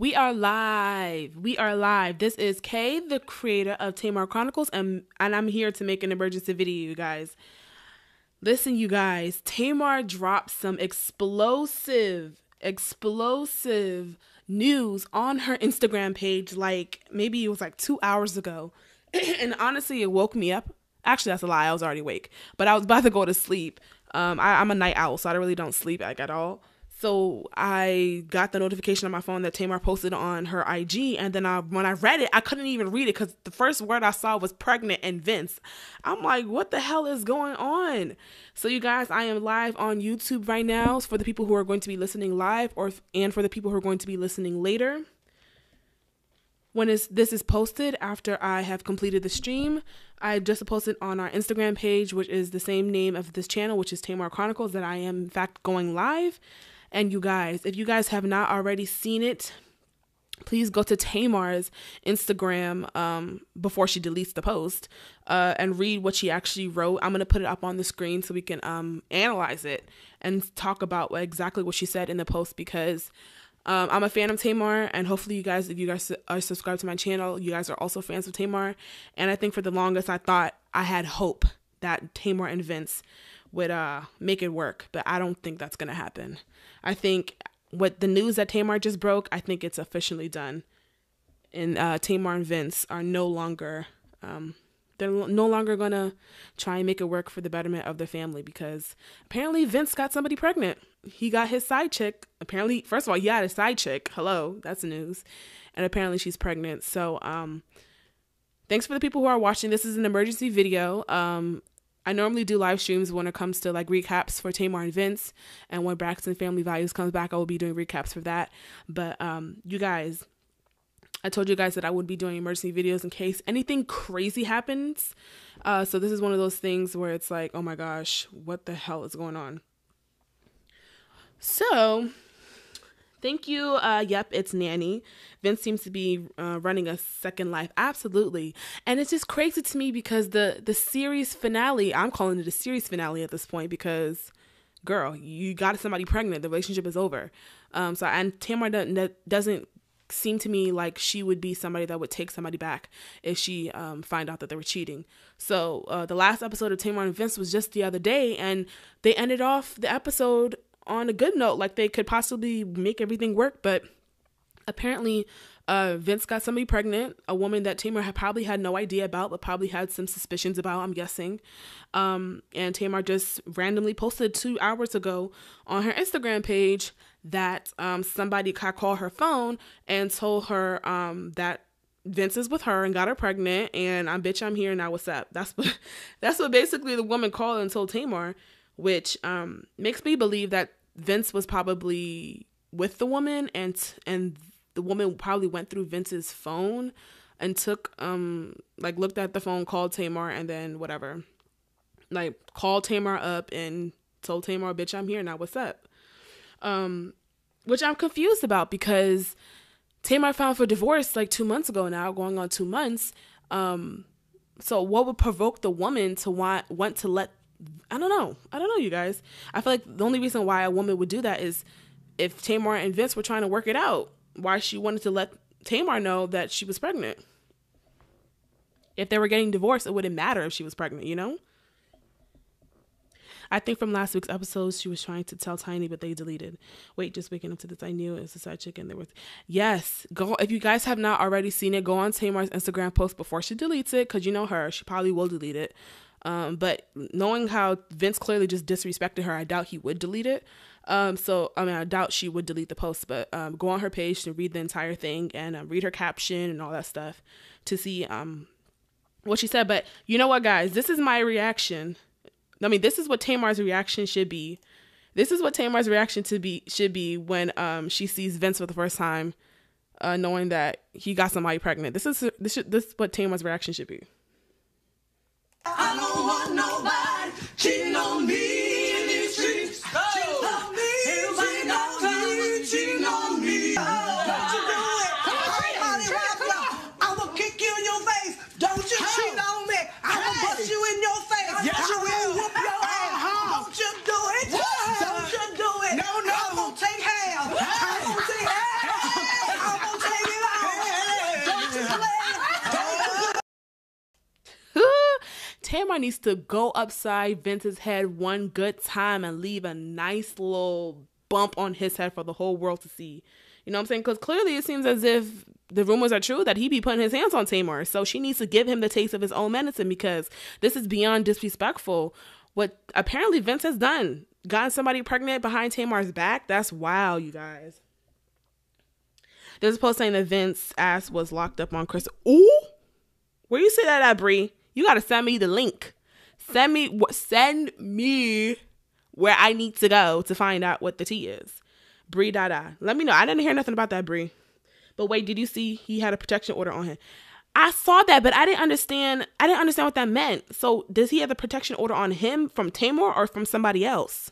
We are live. We are live. This is Kay, the creator of Tamar Chronicles, and I'm here to make an emergency video, you guys. Listen, you guys, Tamar dropped some explosive news on her Instagram page, like maybe it was like 2 hours ago. And honestly, it woke me up. Actually, that's a lie. I was already awake, but I was about to go to sleep. I'm a night owl, so I really don't sleep like at all. So I got the notification on my phone that Tamar posted on her IG, and then when I read it, I couldn't even read it because the first word I saw was pregnant and Vince. I'm like, what the hell is going on? So you guys, I am live on YouTube right now for the people who are going to be listening live, and for the people who are going to be listening later. When this is posted after I have completed the stream, I just posted on our Instagram page, which is the same name of this channel, which is Tamar Chronicles, that I am in fact going live. And you guys, if you guys have not already seen it, please go to Tamar's Instagram before she deletes the post and read what she actually wrote. I'm going to put it up on the screen so we can analyze it and talk about exactly what she said in the post, because I'm a fan of Tamar, and hopefully you guys, if you guys are subscribed to my channel, you guys are also fans of Tamar. And I think for the longest I thought I had hope that Tamar and Vince would make it work, but I don't think that's going to happen. I think what the news that Tamar just broke, I think it's officially done. And Tamar and Vince are no longer, they're no longer going to try and make it work for the betterment of their family, because apparently Vince got somebody pregnant. He got his side chick. Apparently, first of all, he had a side chick. Hello, that's the news. And apparently she's pregnant. So thanks for the people who are watching. This is an emergency video. I normally do live streams when it comes to like recaps for Tamar and Vince, and when Braxton Family Values comes back, I will be doing recaps for that. But you guys, I told you guys that I would be doing emergency videos in case anything crazy happens. So this is one of those things where it's like, oh my gosh, what the hell is going on? So thank you. Yep, it's Nanny. Vince seems to be running a second life. Absolutely. And it's just crazy to me because the series finale, I'm calling it a series finale at this point, because girl, you got somebody pregnant. The relationship is over. And Tamar doesn't seem to me like she would be somebody that would take somebody back if she find out that they were cheating. So the last episode of Tamar and Vince was just the other day, and they ended off the episode on a good note, like they could possibly make everything work. But apparently Vince got somebody pregnant, a woman that Tamar probably had no idea about, but probably had some suspicions about, I'm guessing. And Tamar just randomly posted 2 hours ago on her Instagram page that somebody called her phone and told her that Vince is with her and got her pregnant, and I'm here now, what's up? That's what basically the woman called and told Tamar, which makes me believe that Vince was probably with the woman, and the woman probably went through Vince's phone and took looked at the phone, called Tamar, and then whatever, like called Tamar up and told Tamar, bitch, I'm here now, what's up? Which I'm confused about, because Tamar filed for divorce like 2 months ago now, going on 2 months. So what would provoke the woman to want to let, I don't know, you guys. I feel like the only reason why a woman would do that is if Tamar and Vince were trying to work it out, why she wanted to let Tamar know that she was pregnant. If they were getting divorced, it wouldn't matter if she was pregnant, you know? I think from last week's episode, she was trying to tell Tiny, but they deleted. Wait, just waking up to this. I knew it was a side chick, and there was, yes, go. If you guys have not already seen it, go on Tamar's Instagram post before she deletes it, because you know her, she probably will delete it. But knowing how Vince clearly just disrespected her, I doubt he would delete it. I doubt she would delete the post, but go on her page to read the entire thing and read her caption and all that stuff to see what she said. But you know what, guys? This is my reaction. I mean, this is what Tamar's reaction should be. This is what Tamar's reaction should be when she sees Vince for the first time, knowing that he got somebody pregnant. This is what Tamar's reaction should be. I don't want nobody cheating on me in these streets. Cheating on me. Everybody knows I'm cheating on me. Don't you do it. I will kick you in your face. Don't you cheat on me. I will bust you in your face. Yes, you will. Whoop your ass. Don't you do it. Don't you do it. No. I'm going to take half. I'm going to take half. I'm going to Tamar needs to go upside Vince's head one good time and leave a nice little bump on his head for the whole world to see. You know what I'm saying? Because clearly it seems as if the rumors are true that he be putting his hands on Tamar. So she needs to give him the taste of his own medicine, because this is beyond disrespectful. What apparently Vince has done, gotten somebody pregnant behind Tamar's back. That's wild, you guys. There's a post saying that Vince's ass was locked up on Chris. Ooh, where you see that at, Bree? You gotta send me the link. Send me where I need to go to find out what the tea is. Bree Dada. Let me know. I didn't hear nothing about that, Bree. But wait, did you see he had a protection order on him? I saw that, but I didn't understand what that meant. So does he have a protection order on him from Tamar or from somebody else?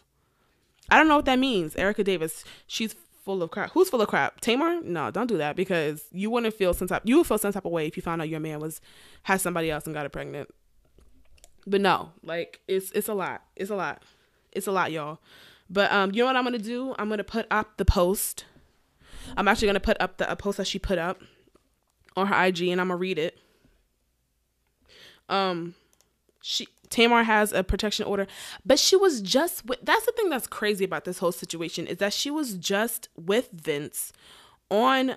I don't know what that means. Erica Davis, she's full of crap. Who's full of crap? Tamar? No, don't do that, because you would feel some type of way if you found out your man has somebody else and got her pregnant. But no, like it's a lot. It's a lot. It's a lot, y'all. But you know what I'm gonna do? I'm gonna put up the post. I'm actually gonna put up the post that she put up on her IG, and I'm gonna read it. Tamar has a protection order, but she was just that's the thing that's crazy about this whole situation, is that she was just with Vince on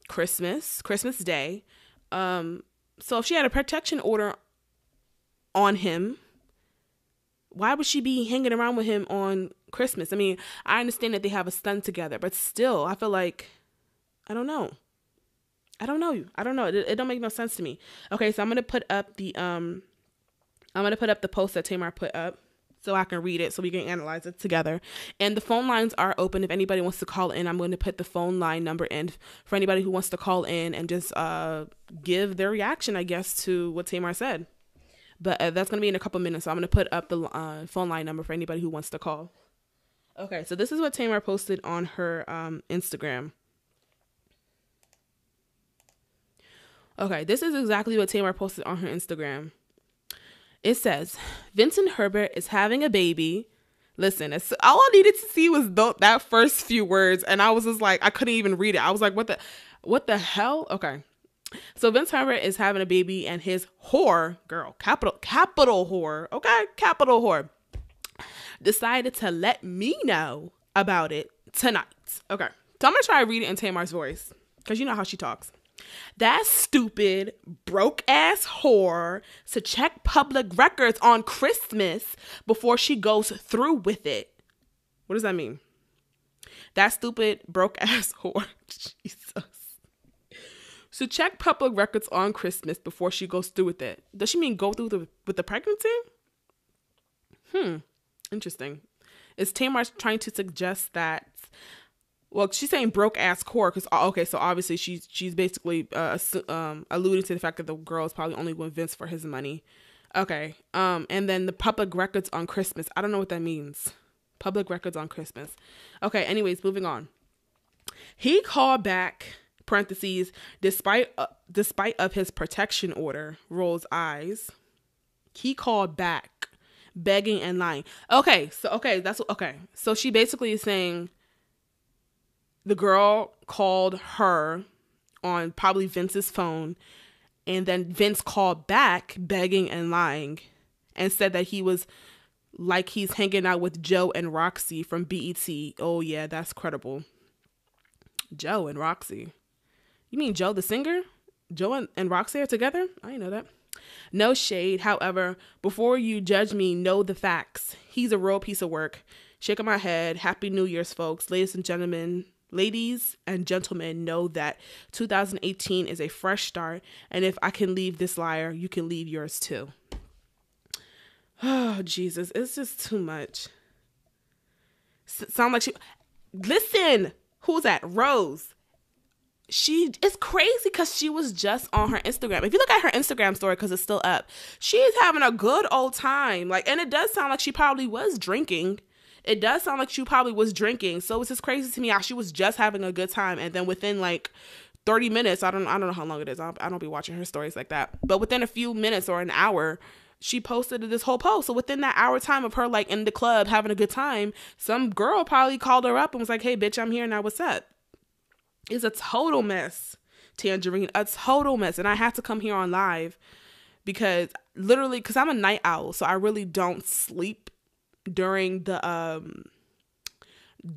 Christmas Day. So if she had a protection order on him, why would she be hanging around with him on Christmas? I mean, I understand that they have a son together, but still, I feel like, I don't know. It don't make no sense to me. Okay, so I'm gonna put up the post that Tamar put up so I can read it, so we can analyze it together. And the phone lines are open if anybody wants to call in. I'm going to put the phone line number in for anybody who wants to call in and just give their reaction, I guess, to what Tamar said. But that's going to be in a couple minutes, so I'm going to put up the phone line number for anybody who wants to call. Okay, so this is what Tamar posted on her Instagram. Okay, this is exactly what Tamar posted on her Instagram. It says, Vincent Herbert is having a baby. Listen, all I needed to see was that first few words, and I was just like, I couldn't even read it. I was like, what the hell? Okay. So Vince Herbert is having a baby, and his whore, girl, capital whore, okay, capital whore, decided to let me know about it tonight. Okay, so I'm going to try to read it in Tamar's voice, because you know how she talks. That stupid, broke-ass whore to check public records on Christmas before she goes through with it. What does that mean? That stupid, broke-ass whore. Jesus. So check public records on Christmas before she goes through with it. Does she mean go through with the pregnancy? Interesting. Is Tamar trying to suggest that... Well, she's saying broke ass whore because, okay, so obviously she's basically alluding to the fact that the girl is probably only with Vince for his money. Okay. And then the public records on Christmas. I don't know what that means. Public records on Christmas. Okay. Anyways, moving on. He called back, parentheses, despite of his protection order, rolls eyes. He called back, begging and lying. Okay. So she basically is saying, the girl called her on probably Vince's phone, and then Vince called back begging and lying and said that he was like he's hanging out with Joe and Roxy from BET. Oh, yeah, that's credible. Joe and Roxy. You mean Joe the singer? Joe and Roxy are together? I didn't know that. No shade. However, before you judge me, know the facts. He's a real piece of work. Shaking my head. Happy New Year's, folks. Ladies and gentlemen, know that 2018 is a fresh start, and if I can leave this liar, you can leave yours too. Oh, Jesus, it's just too much. Sound like she... Listen, who's that? Rose. It's crazy because she was just on her Instagram. If you look at her Instagram story, because it's still up, she's having a good old time. And it does sound like she probably was drinking. So it's just crazy to me how she was just having a good time, and then within 30 minutes, I don't know how long it is. I don't be watching her stories like that. But within a few minutes or an hour, she posted this whole post. So within that hour time of her in the club having a good time, some girl probably called her up and was like, "Hey, bitch, I'm here now. What's up?" It's a total mess, Tangerine, a total mess. And I had to come here on live because literally, because I'm a night owl, so I really don't sleep during the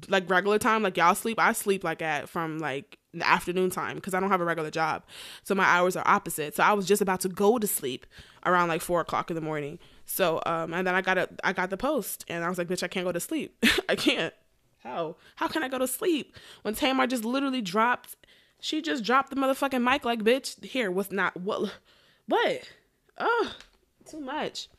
like regular time, like y'all sleep. I sleep like at from like the afternoon time because I don't have a regular job, so my hours are opposite. So I was just about to go to sleep around like 4 o'clock in the morning. So and then I got the post, and I was like, bitch, I can't go to sleep. I can't. How can I go to sleep when Tamar just literally dropped? She just dropped the motherfucking mic like, bitch, here, what's not what? Oh, too much.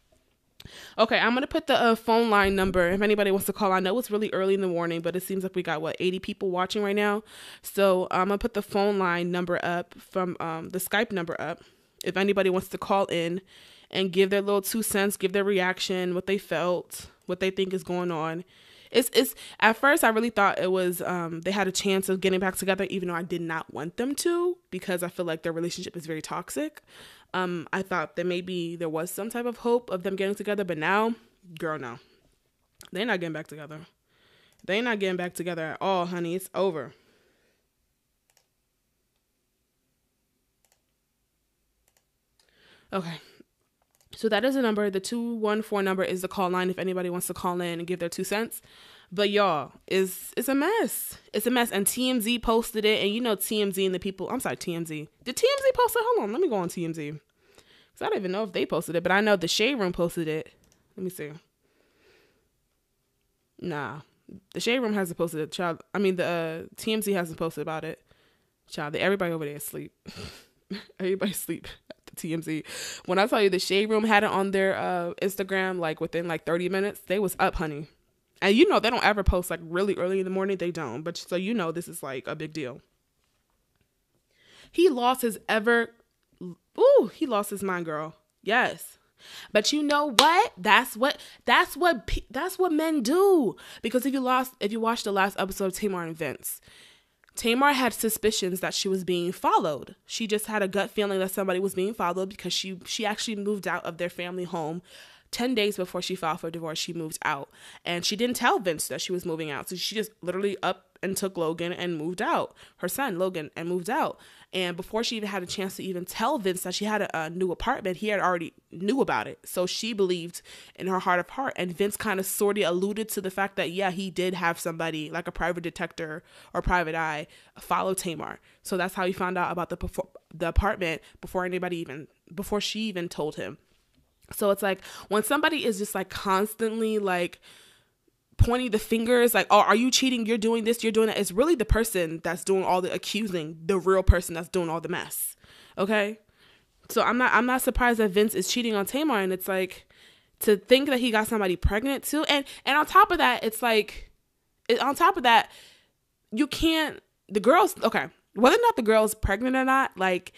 Okay, I'm gonna put the phone line number if anybody wants to call. I know it's really early in the morning, but it seems like we got 80 people watching right now. So I'm gonna put the phone line number up from the Skype number up. If anybody wants to call in and give their little 2 cents, give their reaction, what they felt, what they think is going on. It's at first I really thought it was they had a chance of getting back together, even though I did not want them to, because I feel like their relationship is very toxic. I thought that maybe there was some type of hope of them getting together, but now, girl, no. They're not getting back together. They're not getting back together at all, honey. It's over. Okay. So that is a number. The 214 number is the call line if anybody wants to call in and give their 2 cents. But y'all, it's a mess. It's a mess. And TMZ posted it. And you know TMZ and the people. I'm sorry, TMZ. Did TMZ post it? Hold on. Let me go on TMZ. Because I don't even know if they posted it. But I know the Shade Room posted it. Let me see. Nah. The Shade Room hasn't posted it. Child. I mean, the TMZ hasn't posted about it. Child, everybody over there is asleep. Everybody sleep at the TMZ. When I tell you the Shade Room had it on their Instagram, like within like 30 minutes, they was up, honey. And you know, they don't ever post like really early in the morning. They don't. But so you know, this is like a big deal. He lost his mind, girl. Yes. But you know what? That's what men do. Because if you watched the last episode of Tamar and Vince, Tamar had suspicions that she was being followed. She just had a gut feeling that somebody was being followed because she actually moved out of their family home 10 days before she filed for divorce. She moved out, and she didn't tell Vince that she was moving out. So she just literally up and took Logan and moved out, her son Logan, and moved out. And before she even had a chance to even tell Vince that she had a new apartment, he had already knew about it. So she believed in her heart of heart. And Vince kind of sort of alluded to the fact that, yeah, he did have somebody like a private detective or private eye follow Tamar. So that's how he found out about the apartment before she even told him. So it's like when somebody is just like constantly like pointing the fingers, like, oh, are you cheating? You're doing this, you're doing that. It's really the person that's doing all the accusing, the real person that's doing all the mess. Okay. So I'm not surprised that Vince is cheating on Tamar. And it's like, to think that he got somebody pregnant too. And on top of that, it's like, you can't, the girls, okay, whether or not the girl's pregnant or not, like,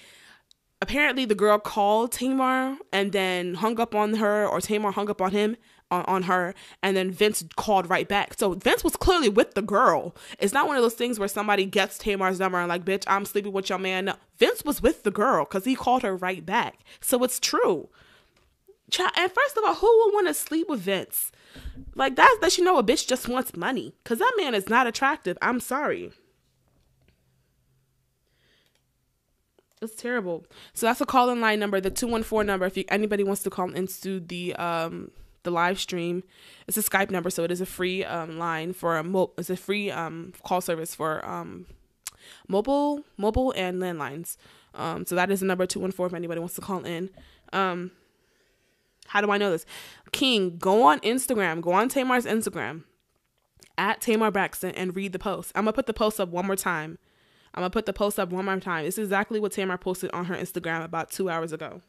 apparently the girl called Tamar and then hung up on her, or Tamar hung up on him, on her, and then Vince called right back. So Vince was clearly with the girl. It's not one of those things where somebody gets Tamar's number and like, bitch, I'm sleeping with your man. No, Vince was with the girl because he called her right back. So it's true. And first of all, who would want to sleep with Vince? Like, that lets you know a bitch just wants money, because that man is not attractive. I'm sorry. It's terrible. So that's a call-in line number, the 214 number. If anybody wants to call into the live stream, it's a Skype number, so it is a free line for it's a free call service for mobile and landlines. So that is the number 214 if anybody wants to call in. How do I know this? King, go on Instagram. Go on Tamar's Instagram at Tamar Braxton and read the post. I'm gonna put the post up one more time. This is exactly what Tamar posted on her Instagram about 2 hours ago.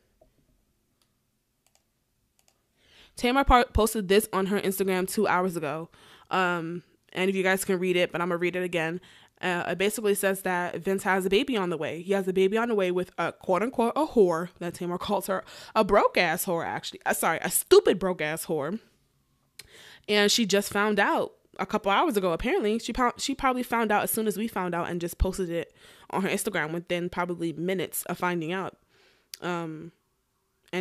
Tamar posted this on her Instagram 2 hours ago. And if you guys can read it, but I'm going to read it again. It basically says that Vince has a baby on the way. He has a baby on the way with a quote unquote a whore, that Tamar calls her a broke ass whore, actually. A stupid broke ass whore. And she just found out a couple hours ago. Apparently she probably found out as soon as we found out and just posted it on her Instagram within probably minutes of finding out. And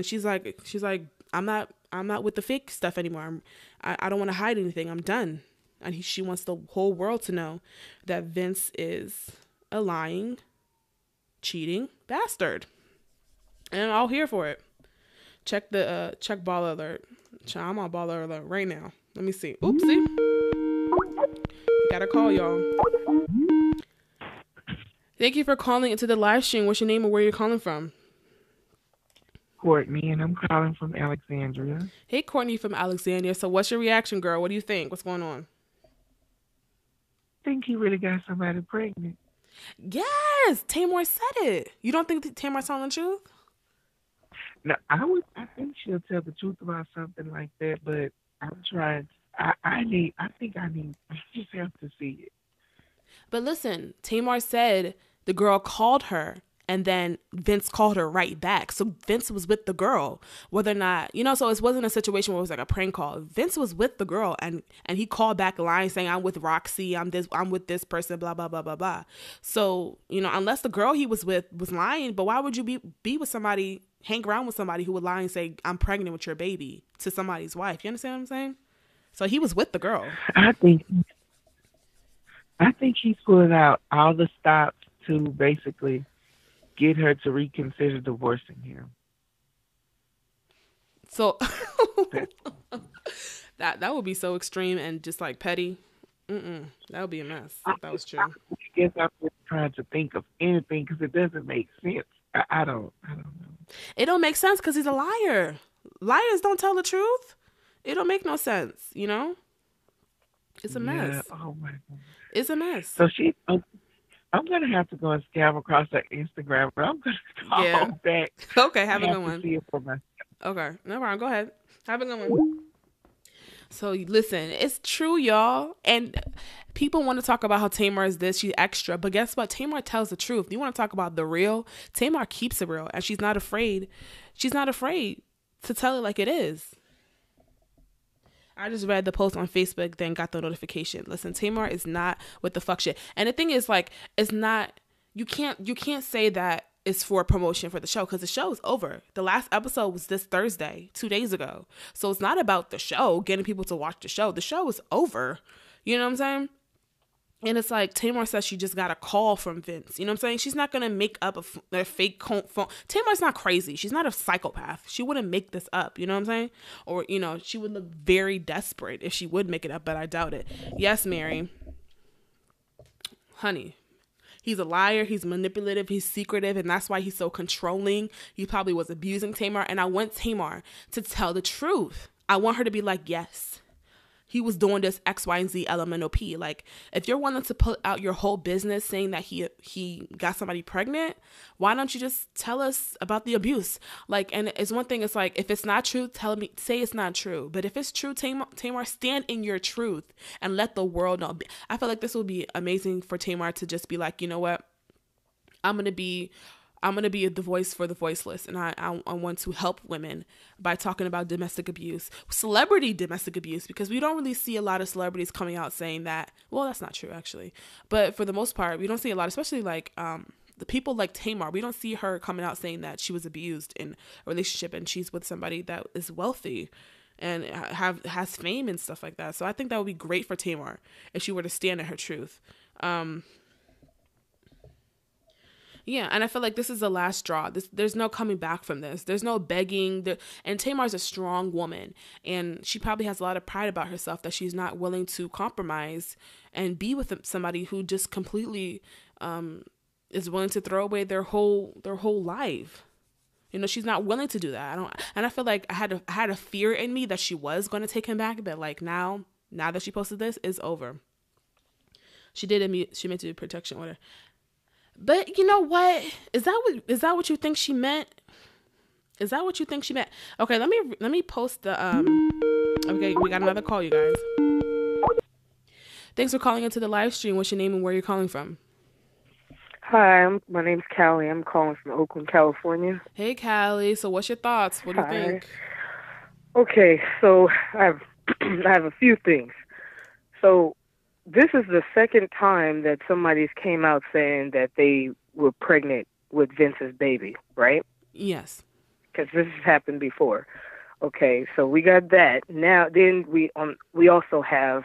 she's like, I'm not with the fake stuff anymore. I don't want to hide anything. I'm done. And she wants the whole world to know that Vince is a lying, cheating bastard. And I'm all here for it. check baller alert. I'm on baller alert right now. Let me see. Oopsie. Gotta call y'all. Thank you for calling into the live stream. What's your name and where you're calling from? Courtney, and I'm calling from Alexandria. Hey, Courtney from Alexandria. So what's your reaction, girl? What do you think? What's going on? I think he really got somebody pregnant. Yes, Tamar said it. You don't think Tamar's telling the truth? No, I think she'll tell the truth about something like that, but I'm trying. I just have to see it. But listen, Tamar said the girl called her and then Vince called her right back. So Vince was with the girl, whether or not, so it wasn't a situation where it was like a prank call. Vince was with the girl and he called back a line saying, I'm with Roxy, I'm with this person, blah, blah, blah, blah, blah. So, unless the girl he was with was lying, but why would you be with somebody, hang around with somebody who would lie and say, I'm pregnant with your baby to somebody's wife? You understand what I'm saying? So he was with the girl. I think he's pulling out all the stops to basically get her to reconsider divorcing him. So that would be so extreme and just like petty. That would be a mess if that was true. I guess I'm just trying to think of anything because it doesn't make sense. I don't know. It don't make sense because he's a liar. Liars don't tell the truth. It don't make no sense, It's a mess. Oh my God. It's a mess. So I'm gonna have to go and scam across her Instagram, but I'm gonna call back. Okay, have a good one. See it for myself. Okay, no problem. Go ahead. Have a good one. So listen, it's true, y'all. And people want to talk about how Tamar is this, she's extra. But guess what? Tamar tells the truth. You want to talk about the real? Tamar keeps it real. And she's not afraid. She's not afraid to tell it like it is. I just read the post on Facebook, then got the notification. Listen, Tamar is not with the fuck shit. And the thing is, like, it's not, you can't say that it's for promotion for the show because the show is over. The last episode was this Thursday, 2 days ago. So it's not about the show, getting people to watch the show. The show is over. You know what I'm saying? And it's like Tamar says she just got a call from Vince. You know what I'm saying? She's not going to make up a fake phone. Tamar's not crazy. She's not a psychopath. She wouldn't make this up. You know what I'm saying? Or, she would look very desperate if she would make it up, but I doubt it. Yes, Mary. Honey. He's a liar. He's manipulative. He's secretive. And that's why he's so controlling. He probably was abusing Tamar. And I want Tamar to tell the truth. I want her to be like, yes, he was doing this X, Y, and Z, LMNOP. Like, if you're willing to put out your whole business saying that he got somebody pregnant, why don't you just tell us about the abuse? Like, and it's one thing, it's like, if it's not true, say it's not true. But if it's true, Tamar, stand in your truth and let the world know. I feel like this will be amazing for Tamar to just be like, you know what? I'm going to be the voice for the voiceless. And I want to help women by talking about domestic abuse, celebrity domestic abuse, because we don't really see a lot of celebrities coming out saying that. Well, that's not true, actually. But for the most part, we don't see a lot, especially like the people like Tamar. We don't see her coming out saying that she was abused in a relationship and she's with somebody that is wealthy and has fame and stuff like that. So I think that would be great for Tamar if she were to stand in her truth. Yeah, and I feel like this is the last straw. There's no coming back from this. There's no begging. And Tamar's a strong woman, and she probably has a lot of pride about herself that she's not willing to compromise and be with somebody who just completely is willing to throw away their whole life. She's not willing to do that. I feel like I had a fear in me that she was going to take him back, but like now that she posted this, it's over. She meant to do protection order. But you know what? Is that what you think she meant? Is that what you think she meant? Okay, let me post the okay, we got another call, you guys. Thanks for calling into the live stream. What's your name and where you're calling from? Hi, my name's Callie. I'm calling from Oakland, California. Hey, Callie. So what's your thoughts? What do you think? Okay, so I have a few things. So this is the second time that somebody's came out saying that they were pregnant with Vince's baby, right? Yes. Because this has happened before. Okay, so we got that. Now, then we also have,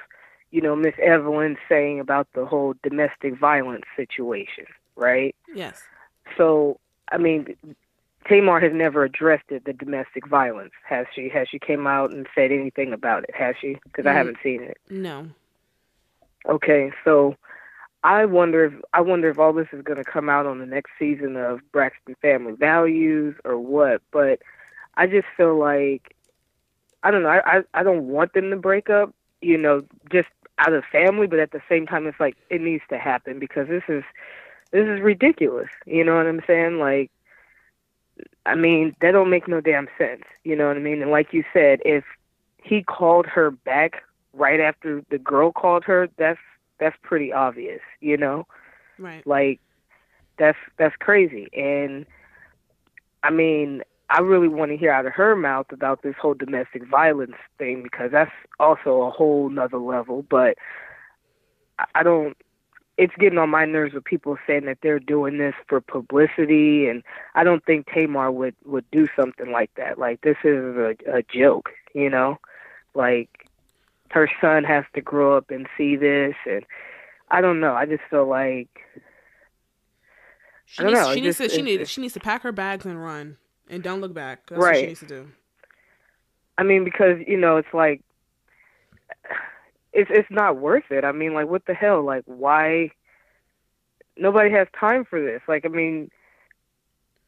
Miss Evelyn saying about the whole domestic violence situation, right? Yes. So, I mean, Tamar has never addressed the domestic violence, has she? Has she came out and said anything about it? Has she? Because I haven't seen it. No. Okay, so I wonder if all this is going to come out on the next season of Braxton Family Values or what. But I just feel like, I don't know. I don't want them to break up, just out of family. But at the same time, it's like it needs to happen because this is ridiculous. You know what I'm saying? Like, I mean, that don't make no damn sense. You know what I mean? And like you said, if he called her back right after the girl called her, that's pretty obvious, Right. Like, that's crazy. And I mean, I really want to hear out of her mouth about this whole domestic violence thing because that's also a whole nother level. But I don't. It's getting on my nerves with people saying that they're doing this for publicity, and I don't think Tamar would do something like that. Like, this is a joke, Like, her son has to grow up and see this, and I don't know. I just feel like She needs to pack her bags and run and don't look back. That's what she needs to do. I mean, because it's like it's not worth it. I mean, like, what the hell? Like, why? Nobody has time for this. Like, I mean,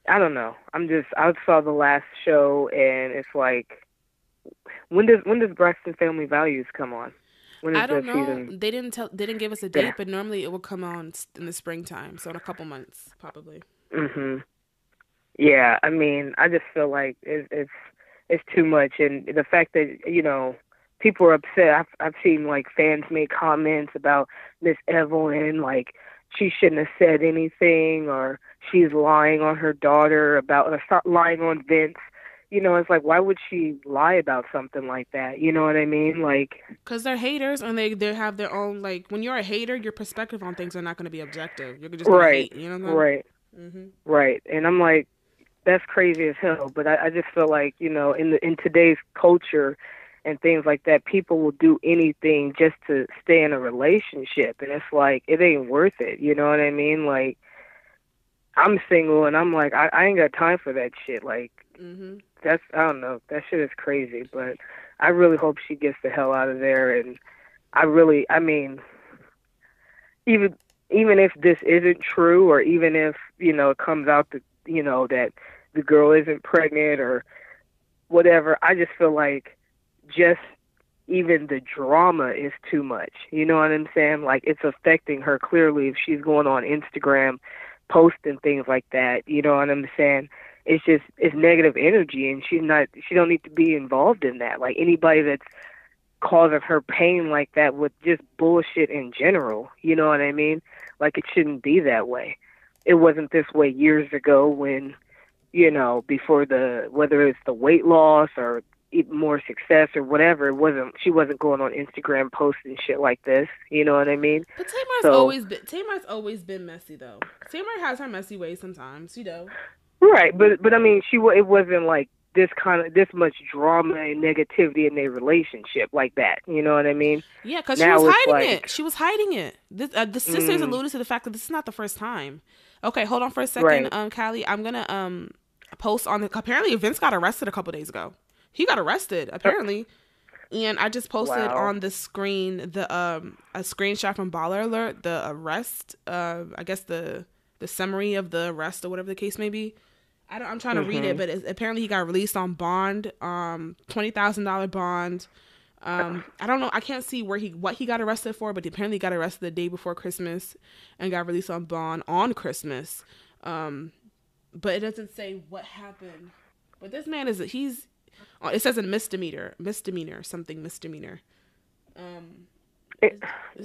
I don't know. I saw the last show, and it's like, when does Braxton Family Values come on? When is I don't the know. season? They didn't give us a date, but normally it will come on in the springtime, so in a couple months, probably. Mhm. Yeah, I mean, I just feel like it's too much, and the fact that people are upset. I've seen like fans make comments about Miss Evelyn, like she shouldn't have said anything, or she's lying on her daughter or start lying on Vince. It's like, why would she lie about something like that? You know what I mean? Like, because they're haters and they have their own, like, when you're a hater, your perspective on things are not going to be objective. You're just going to hate. You know what I mean? Right. Mm-hmm. Right. And I'm like, that's crazy as hell. But I just feel like, in today's culture and things like that, people will do anything just to stay in a relationship. And it's like, it ain't worth it. You know what I mean? Like, I'm single and I'm like, I ain't got time for that shit. Like, Mm-hmm. I don't know. That shit is crazy. But I really hope she gets the hell out of there. And I mean, even if this isn't true, or even if, it comes out that, that the girl isn't pregnant or whatever, I just feel like just even the drama is too much. You know what I'm saying? Like, it's affecting her clearly if she's going on Instagram posting things like that. You know what I'm saying? It's negative energy, and she don't need to be involved in that. Like, anybody that's causing her pain like that with just bullshit in general, you know what I mean? Like, it shouldn't be that way. It wasn't this way years ago when, before whether it's the weight loss or even more success or whatever, she wasn't going on Instagram posting shit like this, you know what I mean? But Tamar's always been messy though. Tamar has her messy ways sometimes, Right, but I mean, it wasn't like this much drama and negativity in their relationship like that. You know what I mean? Yeah, because she was hiding it. She was hiding it. The sisters alluded to the fact that this is not the first time. Okay, hold on for a second, Right. Callie. I'm gonna post on apparently Vince got arrested a couple days ago. He got arrested apparently, and I just posted on the screen a screenshot from Baller Alert, the arrest. I guess the summary of the arrest or whatever the case may be. I'm trying to read it, but apparently he got released on bond, $20,000 bond. I don't know. I can't see what he got arrested for, but apparently he got arrested the day before Christmas and got released on bond on Christmas. But it doesn't say what happened. But this man it says a misdemeanor. It's just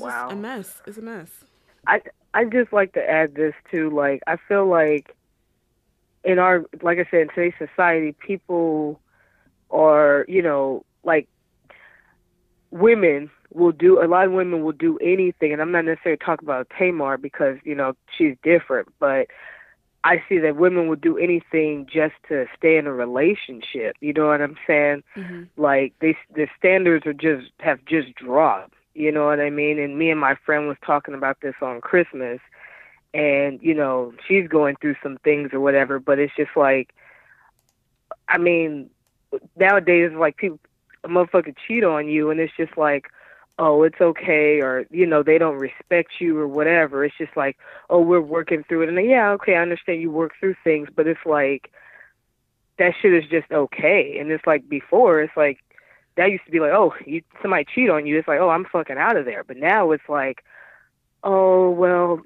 a mess. It's a mess. I just like to add this too. Like, I feel like like I said, in today's society, people are, like, a lot of women will do anything, and I'm not necessarily talking about Tamar because, she's different, but I see that women will do anything just to stay in a relationship. You know what I'm saying? Mm-hmm. Like, the standards have just dropped. You know what I mean? And me and my friend was talking about this on Christmas, and, she's going through some things or whatever, but it's just like, I mean, nowadays, like, people, a motherfucker cheat on you, and it's just like, oh, it's okay, or, they don't respect you or whatever. It's just like, oh, we're working through it. And then, yeah, okay, I understand you work through things, but it's like, that shit is just okay. And it's like before, it's like, that used to be like, oh, somebody cheat on you. It's like, oh, I'm fucking out of there. But now it's like, oh, well,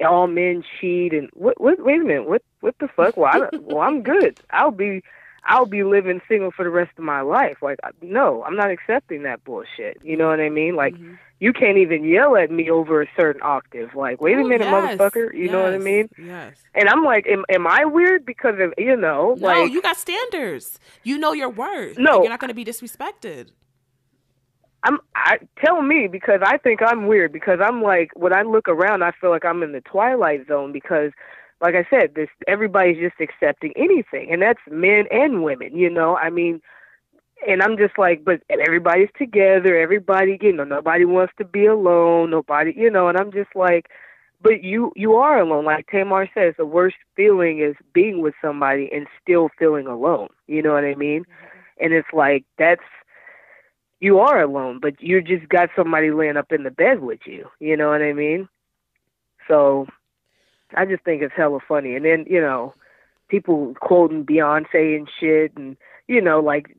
all men cheat, and wait a minute, what the fuck? Well, I'm good. I'll be living single for the rest of my life. Like, no, I'm not accepting that bullshit. You know what I mean? Like, you can't even yell at me over a certain octave. Like, wait a minute, yes, motherfucker. You know what I mean? Yes. And I'm like, am I weird because of, No, like, you got standards. You know your worth. No. Like, you're not going to be disrespected. Tell me, because I think I'm weird, because I'm like, when I look around, I feel like I'm in the twilight zone, because, like I said, everybody's just accepting anything, and that's men and women, I mean, and I'm just like, but everybody's together, everybody, nobody wants to be alone, nobody, and I'm just like, but you are alone. Like Tamar says, the worst feeling is being with somebody and still feeling alone, you know what I mean? And it's like, you are alone, but you just got somebody laying up in the bed with you. You know what I mean? So I just think it's hella funny. And then, people quoting Beyonce and shit, and, like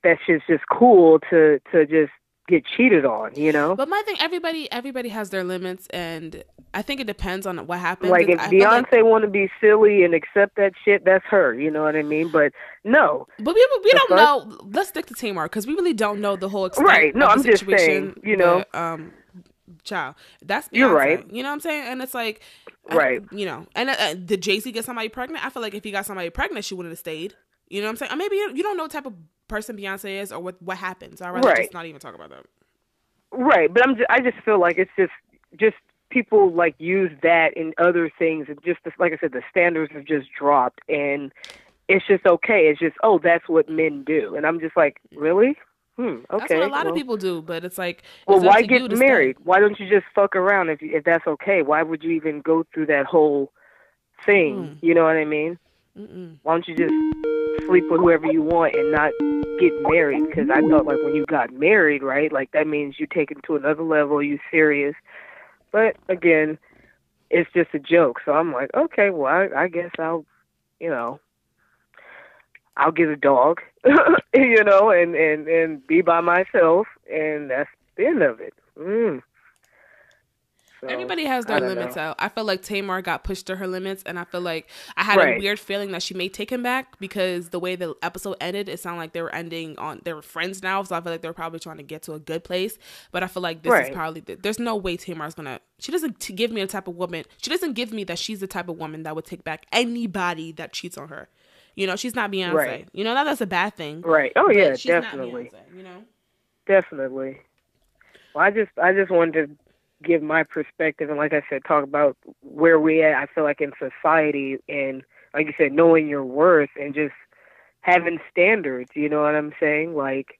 that shit's just cool to just get cheated on, But my thing, everybody has their limits, and I think it depends on what happens. Like, if Beyonce want to be silly and accept that shit, that's her. You know what I mean? But no. But we don't know. Let's stick to Tamar, because we really don't know the whole extent. Right? No, of I'm the situation, just saying. Child, that's Beyonce. You're right. You know what I'm saying? And it's like, right. And did Jay-Z get somebody pregnant? I feel like if he got somebody pregnant, she wouldn't have stayed. You know what I'm saying? Or maybe you don't know what type of person Beyonce is, or what happens. I'd rather just not even talk about that. Right, but I just feel like it's just people like use that in other things, and just like I said, the standards have just dropped, and it's just okay. It's just, oh, that's what men do, and I'm just like, really? Okay. That's what a lot of people do, but it's like, well, why get married? Why don't you just fuck around if that's okay? Why would you even go through that whole thing? You know what I mean? Why don't you just sleep with whoever you want and not get married? Because I thought, like, when you got married, right, like, that means you take it to another level, you serious. But again, it's just a joke. So I'm like, okay, well, I guess I'll get a dog, and be by myself, and that's the end of it. So, everybody has their limits out. I feel like Tamar got pushed to her limits, and I feel like I had a weird feeling that she may take him back, because the way the episode ended, it sounded like they were friends now, so I feel like they were probably trying to get to a good place. But I feel like this is probably, there's no way Tamar's gonna, she doesn't give me the type of woman, she doesn't give me that she's the type of woman that would take back anybody that cheats on her. She's not Beyonce. Right. Not that's a bad thing. Right. Oh yeah, she's definitely. Not Beyonce, Definitely. Well, I just wanted to give my perspective, and like I said, talk about where we at. I feel like in society, and like you said, knowing your worth and just having standards. You know what I'm saying? Like,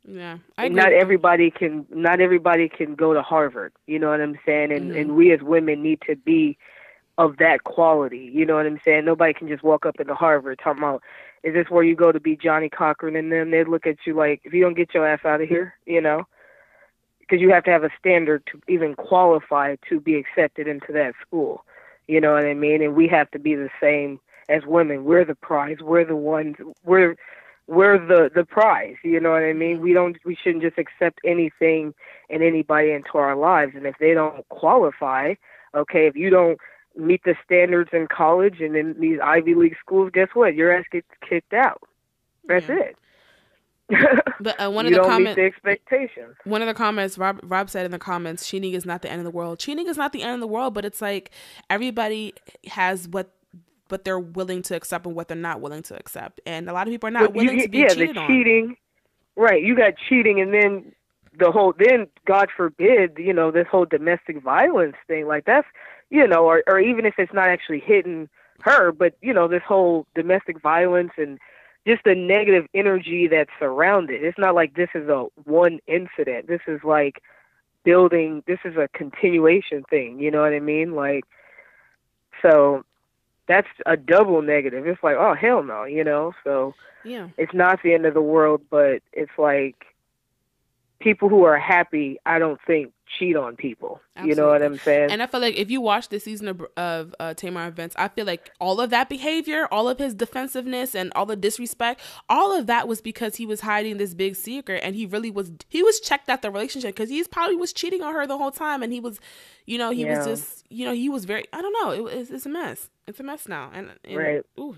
yeah, not everybody can go to Harvard. You know what I'm saying? And we as women need to be of that quality. You know what I'm saying? Nobody can just walk up into Harvard talking about, is this where you go to be Johnny Cochran? And then they'd look at you like, if you don't get your ass out of here, because you have to have a standard to even qualify to be accepted into that school. You know what I mean? And we have to be the same as women. We're the prize. We're the ones. We're the prize. You know what I mean? We shouldn't just accept anything and anybody into our lives. And if they don't qualify, okay, if you don't meet the standards in college and in these Ivy League schools, guess what? Your ass gets kicked out. That's it. But one you of the don't meet the expectations. One of the comments, Rob said in the comments, cheating is not the end of the world. Cheating is not the end of the world, but it's like everybody has what they're willing to accept and what they're not willing to accept, and a lot of people are not willing to be cheated on. Cheating, right? You got cheating, and then God forbid, this whole domestic violence thing, like that's, or even if it's not actually hitting her, but this whole domestic violence and just the negative energy that's surrounded. It's not like this is a one incident. This is like building. This is a continuation thing. You know what I mean? Like, so that's a double negative. It's like, oh, hell no, So Yeah. it's not the end of the world, but it's like people who are happy, I don't think cheat on people. Absolutely. You know what I'm saying? And I feel like if you watch this season of Tamar and Vince, I feel like all of that behavior, all of his defensiveness and all the disrespect, all of that was because he was hiding this big secret, and he was checked out the relationship because he's probably was cheating on her the whole time, and he was, was just, he was very, I don't know, it's a mess. It's a mess now. And right. Ooh,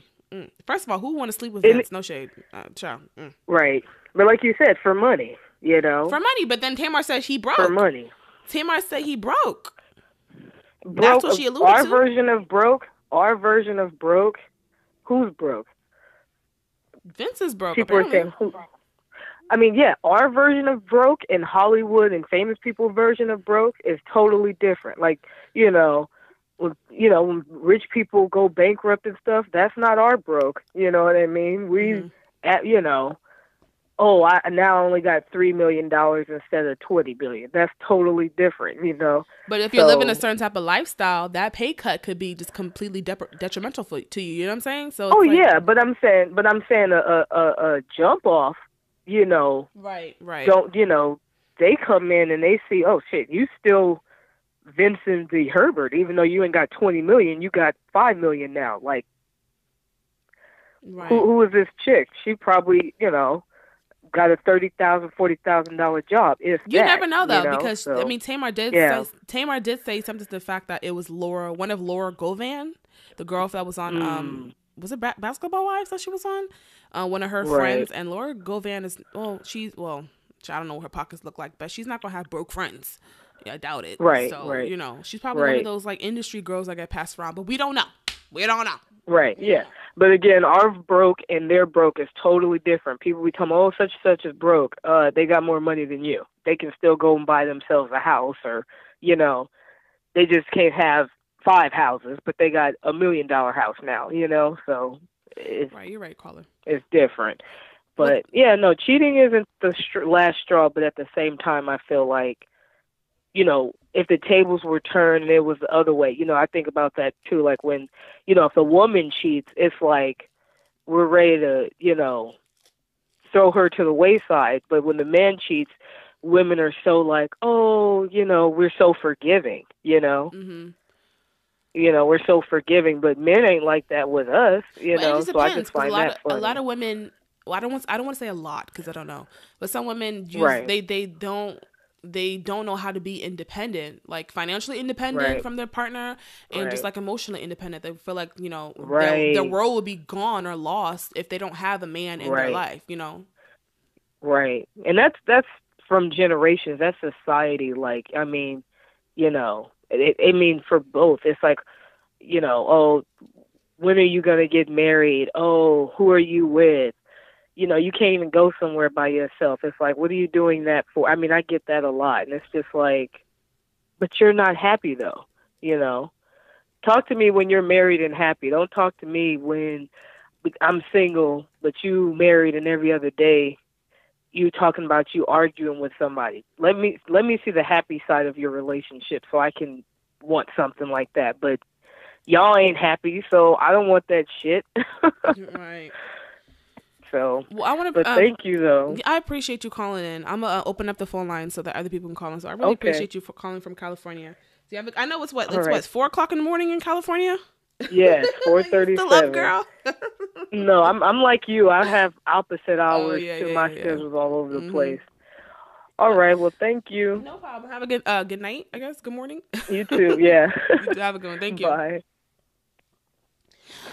First of all, who want to sleep with Vince? No shade. Ciao. Right. But like you said, for money, For money, but then Tamar said he broke. For money. Tamar said he broke. Broke. That's what she alluded our to. Our version of broke, who's broke? Vince is broke. People are saying who. I mean, yeah, our version of broke and Hollywood and famous people version of broke is totally different. Like, when rich people go bankrupt and stuff, that's not our broke. You know what I mean? I now only got $3 million instead of $20 billion. That's totally different, But if you're living a certain type of lifestyle, that pay cut could be just completely detrimental to you. You know what I'm saying? So. But I'm saying a jump off. Right. Don't they come in and they see, oh shit, you still Vincent D. Herbert, even though you ain't got 20 million, you got 5 million now. Like, right. Who is this chick? She probably, got a $30,000, $40,000 job. You never know though, because I mean, Tamar did say something to the fact that it was one of Laura Govan, the girl that was on was it Basketball Wives that she was on? One of her friends, and Laura Govan is I don't know what her pockets look like, but she's not gonna have broke friends. Yeah, I doubt it. Right. So she's probably one of those like industry girls that get passed around, but we don't know. Right, yeah. But again, our broke and their broke is totally different. People become, such and such is broke. They got more money than you. They can still go and buy themselves a house, or, they just can't have 5 houses, but they got $1 million house now, So right, you're right, caller. It's different. But cheating isn't the last straw. But at the same time, I feel like, if the tables were turned and it was the other way, I think about that too. Like when, if a woman cheats, it's like we're ready to, throw her to the wayside. But when the man cheats, women are so like, we're so forgiving, Mm-hmm. We're so forgiving, but men ain't like that with us, But it just so depends, I just find that funny. A lot of women, well, I don't want to say a lot because I don't know, but some women they don't know how to be independent, like financially independent from their partner, and just like emotionally independent. They feel like, their world would be gone or lost if they don't have a man in their life, Right. And that's from generations. That's society. Like, I mean, for both. It's like, when are you going to get married? Oh, who are you with? You can't even go somewhere by yourself. It's like, what are you doing that for? I mean, I get that a lot. And it's just like, but you're not happy though, Talk to me when you're married and happy. Don't talk to me when I'm single, but you married and every other day you talking about you arguing with somebody. Let me see the happy side of your relationship so I can want something like that. But y'all ain't happy, so I don't want that shit. Right. So, well, I want to. But thank you, though. I appreciate you calling in. I'm gonna open up the phone line so that other people can call in. So I really appreciate you for calling from California. So I know it's what 4:00 in the morning in California. Yes, 4:37. The love girl. No, I'm like you. I have opposite hours my schedule's all over the place. All right. Well, thank you. No problem. Have a good night. I guess. Good morning. You too. Yeah. You too. Have a good one. Thank you. Bye.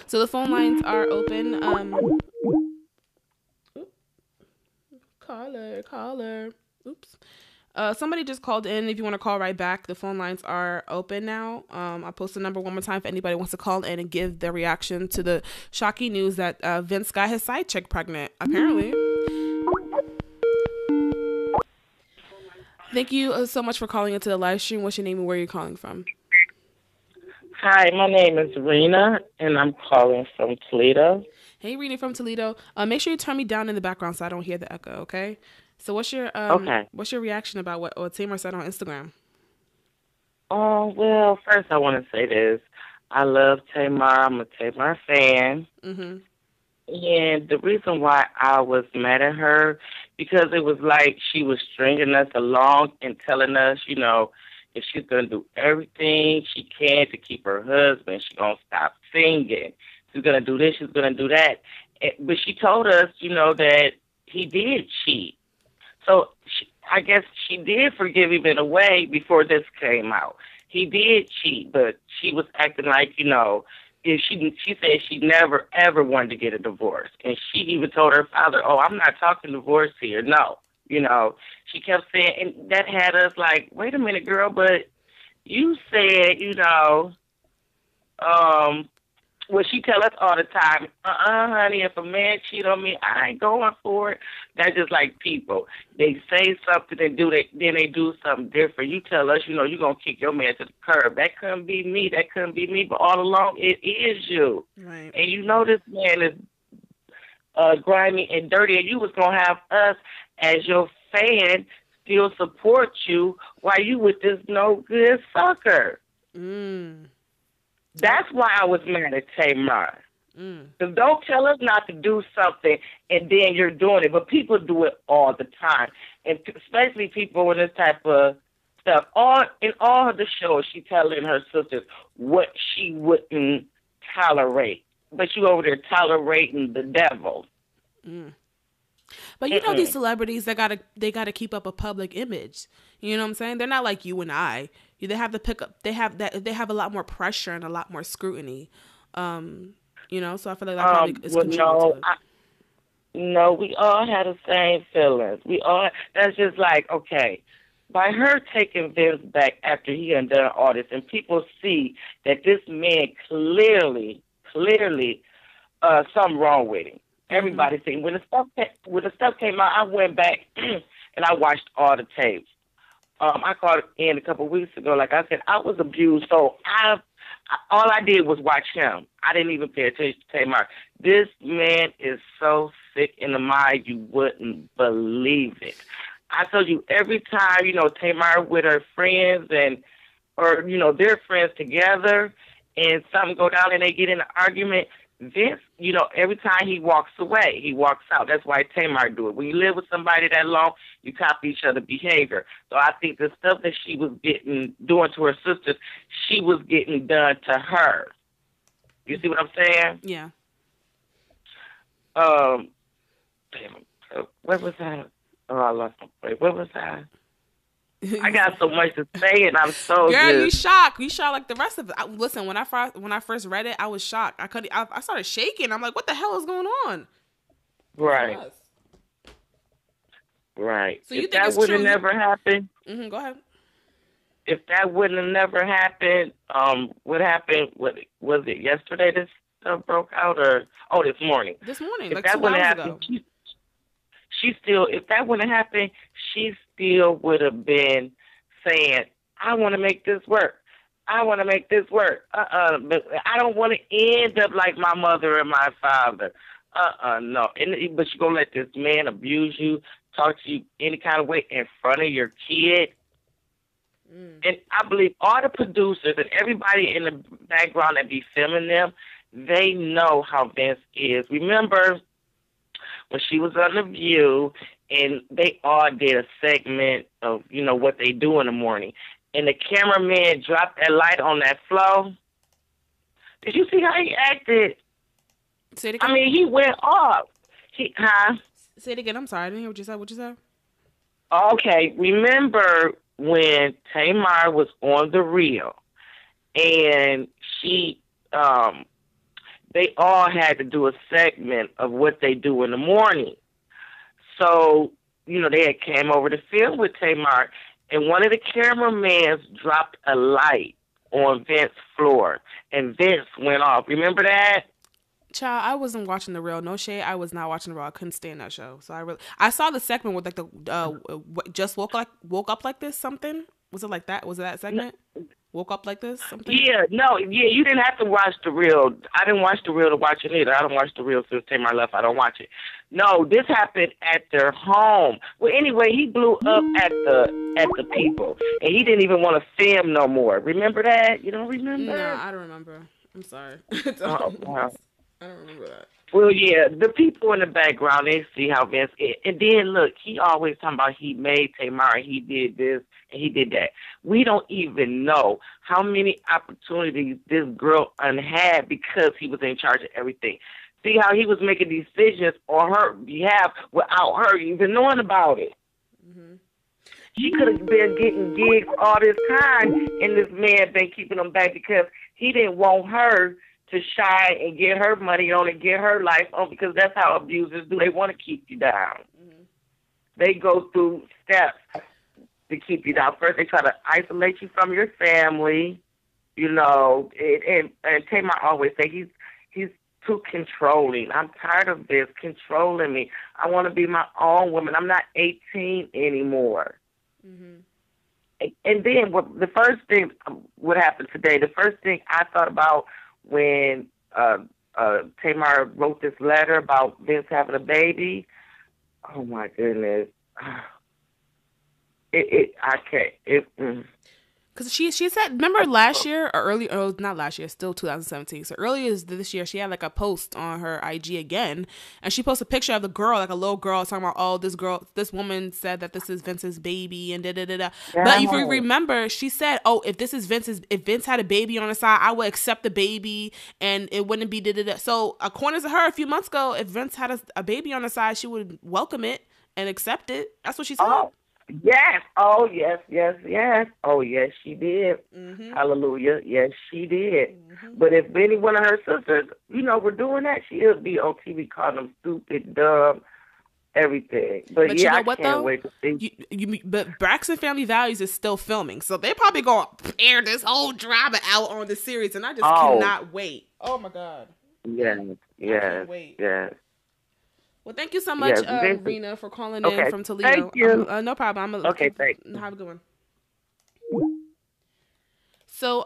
So the phone lines are open. Caller. Oops. Somebody just called in. If you want to call right back, the phone lines are open now. I'll post the number one more time if anybody wants to call in and give their reaction to the shocking news that Vince got his side chick pregnant, apparently. Thank you so much for calling into the live stream. What's your name and where are you calling from? Hi, my name is Rena, and I'm calling from Toledo. Hey, Rena from Toledo. Make sure you turn me down in the background so I don't hear the echo, okay? So what's your reaction about what Tamar said on Instagram? Oh, well, first I want to say this. I love Tamar. I'm a Tamar fan. Mm-hmm. And the reason why I was mad at her, because it was like she was stringing us along and telling us, if she's going to do everything she can to keep her husband, she's going to stop singing. She's going to do this, she's going to do that. But she told us, that he did cheat. So I guess she did forgive him in a way before this came out. He did cheat, but she was acting like, if she said she never ever wanted to get a divorce, and she even told her father, "Oh, I'm not talking divorce here." No, she kept saying, and that had us like, "Wait a minute, girl, but you said, well, she tell us all the time, honey, if a man cheat on me, I ain't going for it." That's just like people. They say something and then they do something different. You tell us, you're going to kick your man to the curb. That couldn't be me. That couldn't be me. But all along, it is you. Right. And this man is grimy and dirty, and you was going to have us as your fan still support you while you with this no good sucker. That's why I was mad at Tamar. Because don't tell us not to do something and then you're doing it. But people do it all the time. And especially people with this type of stuff. In all the shows, she telling her sisters what she wouldn't tolerate. But you over there tolerating the devil. But these celebrities, they gotta keep up a public image. You know what I'm saying? They're not like you and I. They have to pick up. They have a lot more pressure and a lot more scrutiny. So I feel like that probably is contributing to it. No, we all had the same feelings. That's just like, okay, by her taking Vince back after he had done all this, and people see that this man clearly, something wrong with him. Everybody seen when the stuff came out. I went back and I watched all the tapes. I called in a couple of weeks ago. Like I said, I was abused, so all I did was watch him. I didn't even pay attention to Tamar. This man is so sick in the mind, you wouldn't believe it. I told you, every time, Tamar with her friends or their friends together, and something go down and they get in an argument, Vince, every time he walks away, he walks out. That's why Tamar do it. When you live with somebody that long, you copy each other's behavior. So I think the stuff that she was doing to her sisters, she was getting done to her. You see what I'm saying? Yeah. Where was I? Oh, I lost my place. Where was I? I got so much to say, and I'm so girl, good. you shocked. You shocked like the rest of it. Listen, when I first read it, I was shocked. I started shaking. I'm like, what the hell is going on? Right. Right. So you if think that it's would true? have never happened, Go ahead. if that wouldn't have never happened, what happened? Was it yesterday this stuff broke out, or this morning? This morning, If like that 2 wouldn't hours happen, ago. she still, if that wouldn't have happened, she still would have been saying, I want to make this work. I want to make this work. But I don't want to end up like my mother and my father. No. But you're going to let this man abuse you, talk to you any kind of way in front of your kid. And I believe all the producers and everybody in the background that be filming them, they know how Vince is. Remember when she was on The View, and they all did a segment of, what they do in the morning. And the cameraman dropped that light on that flow. Did you see how he acted? Say it again. I mean, he went off. Say it again. I'm sorry. I didn't hear what you said. What you said? Okay. Remember when Tamar was on The Real, and they all had to do a segment of what they do in the morning. So, they had came over to film with Tamar, and one of the cameramans dropped a light on Vince's floor, and Vince went off. Remember that? Child, I wasn't watching The Real. No shade. I was not watching The Real. I couldn't stand that show. So I saw the segment with like the just woke up like this something. Was it like that? Was it that segment? Woke up like this something? Yeah, no, you didn't have to watch The Real. I didn't watch The Real to watch it either. I don't watch The Real since Tamar left. I don't watch it. No, this happened at their home. Well, anyway, he blew up at the people, and he didn't even want to film no more. Remember that? You don't remember? No, I don't remember. I'm sorry. Wow. I don't remember that. Well, yeah, the people in the background, they see how Vince is. And then, look, he always talking about he made Tamar, he did this, and he did that. We don't even know how many opportunities this girl had because he was in charge of everything. See how he was making decisions on her behalf without her even knowing about it. Mm-hmm. She could have been getting gigs all this time, and this man been keeping them back because he didn't want her to shine and get her money on and get her life on, because that's how abusers do. They want to keep you down. Mm-hmm. They go through steps to keep you down. First, they try to isolate you from your family, you know. And Tamar always say he's too controlling. I'm tired of this controlling me. I want to be my own woman. I'm not 18 anymore. Mm-hmm. And then the first thing, what happened today, the first thing I thought about when Tamar wrote this letter about Vince having a baby, oh my goodness, I can't. Because she said, remember last year or early, oh, not last year, still 2017. So earlier this year, she had like a post on her IG again, and she posted a picture of the girl, like a little girl, talking about, oh, this woman said that this is Vince's baby and da da da da. But if you remember, she said, oh, if Vince had a baby on the side, I would accept the baby and it wouldn't be da da da. So according to her, a few months ago, if Vince had a baby on the side, she would welcome it and accept it. That's what she said. Oh. Yes. Oh, yes. Oh, yes, she did. Mm-hmm. Hallelujah. Yes, she did. Mm-hmm. But if any one of her sisters, were doing that, she'll be on TV calling them stupid, dumb, everything. But yeah, I can't wait to see. But Braxton Family Values is still filming, so they probably going to air this whole drama out on the series, and I just cannot wait. Oh, my God. Yes. Wait. Yes. Well, thank you so much, Rena, for calling in from Toledo. Thank you. No problem. Thanks. Have a good one. So,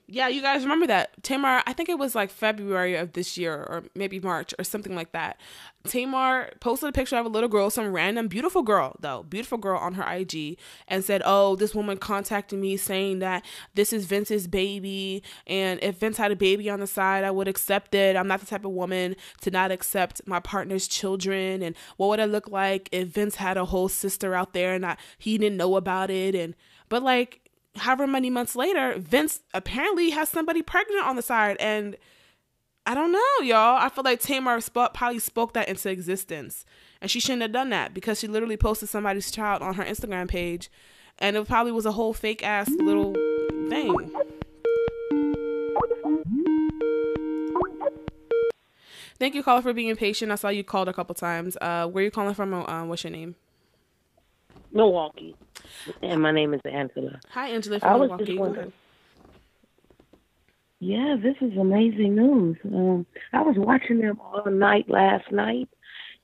yeah, you guys remember that Tamar, I think it was like February of this year or maybe March or something like that. Tamar posted a picture of a little girl, some random beautiful girl on her IG, and said, oh, this woman contacted me saying that this is Vince's baby, and if Vince had a baby on the side, I would accept it. I'm not the type of woman to not accept my partner's children, and what would it look like if Vince had a whole sister out there and he didn't know about it, but like, however many months later, Vince apparently has somebody pregnant on the side, and I don't know, y'all. I feel like Tamar probably spoke that into existence, and she shouldn't have done that because she literally posted somebody's child on her Instagram page, and it probably was a whole fake ass little thing. Thank you, caller, for being patient. I saw you called a couple times. Where are you calling from? What's your name? Milwaukee. And my name is Angela. Hi, Angela from Milwaukee. Go ahead. Yeah, this is amazing news. I was watching them all night last night,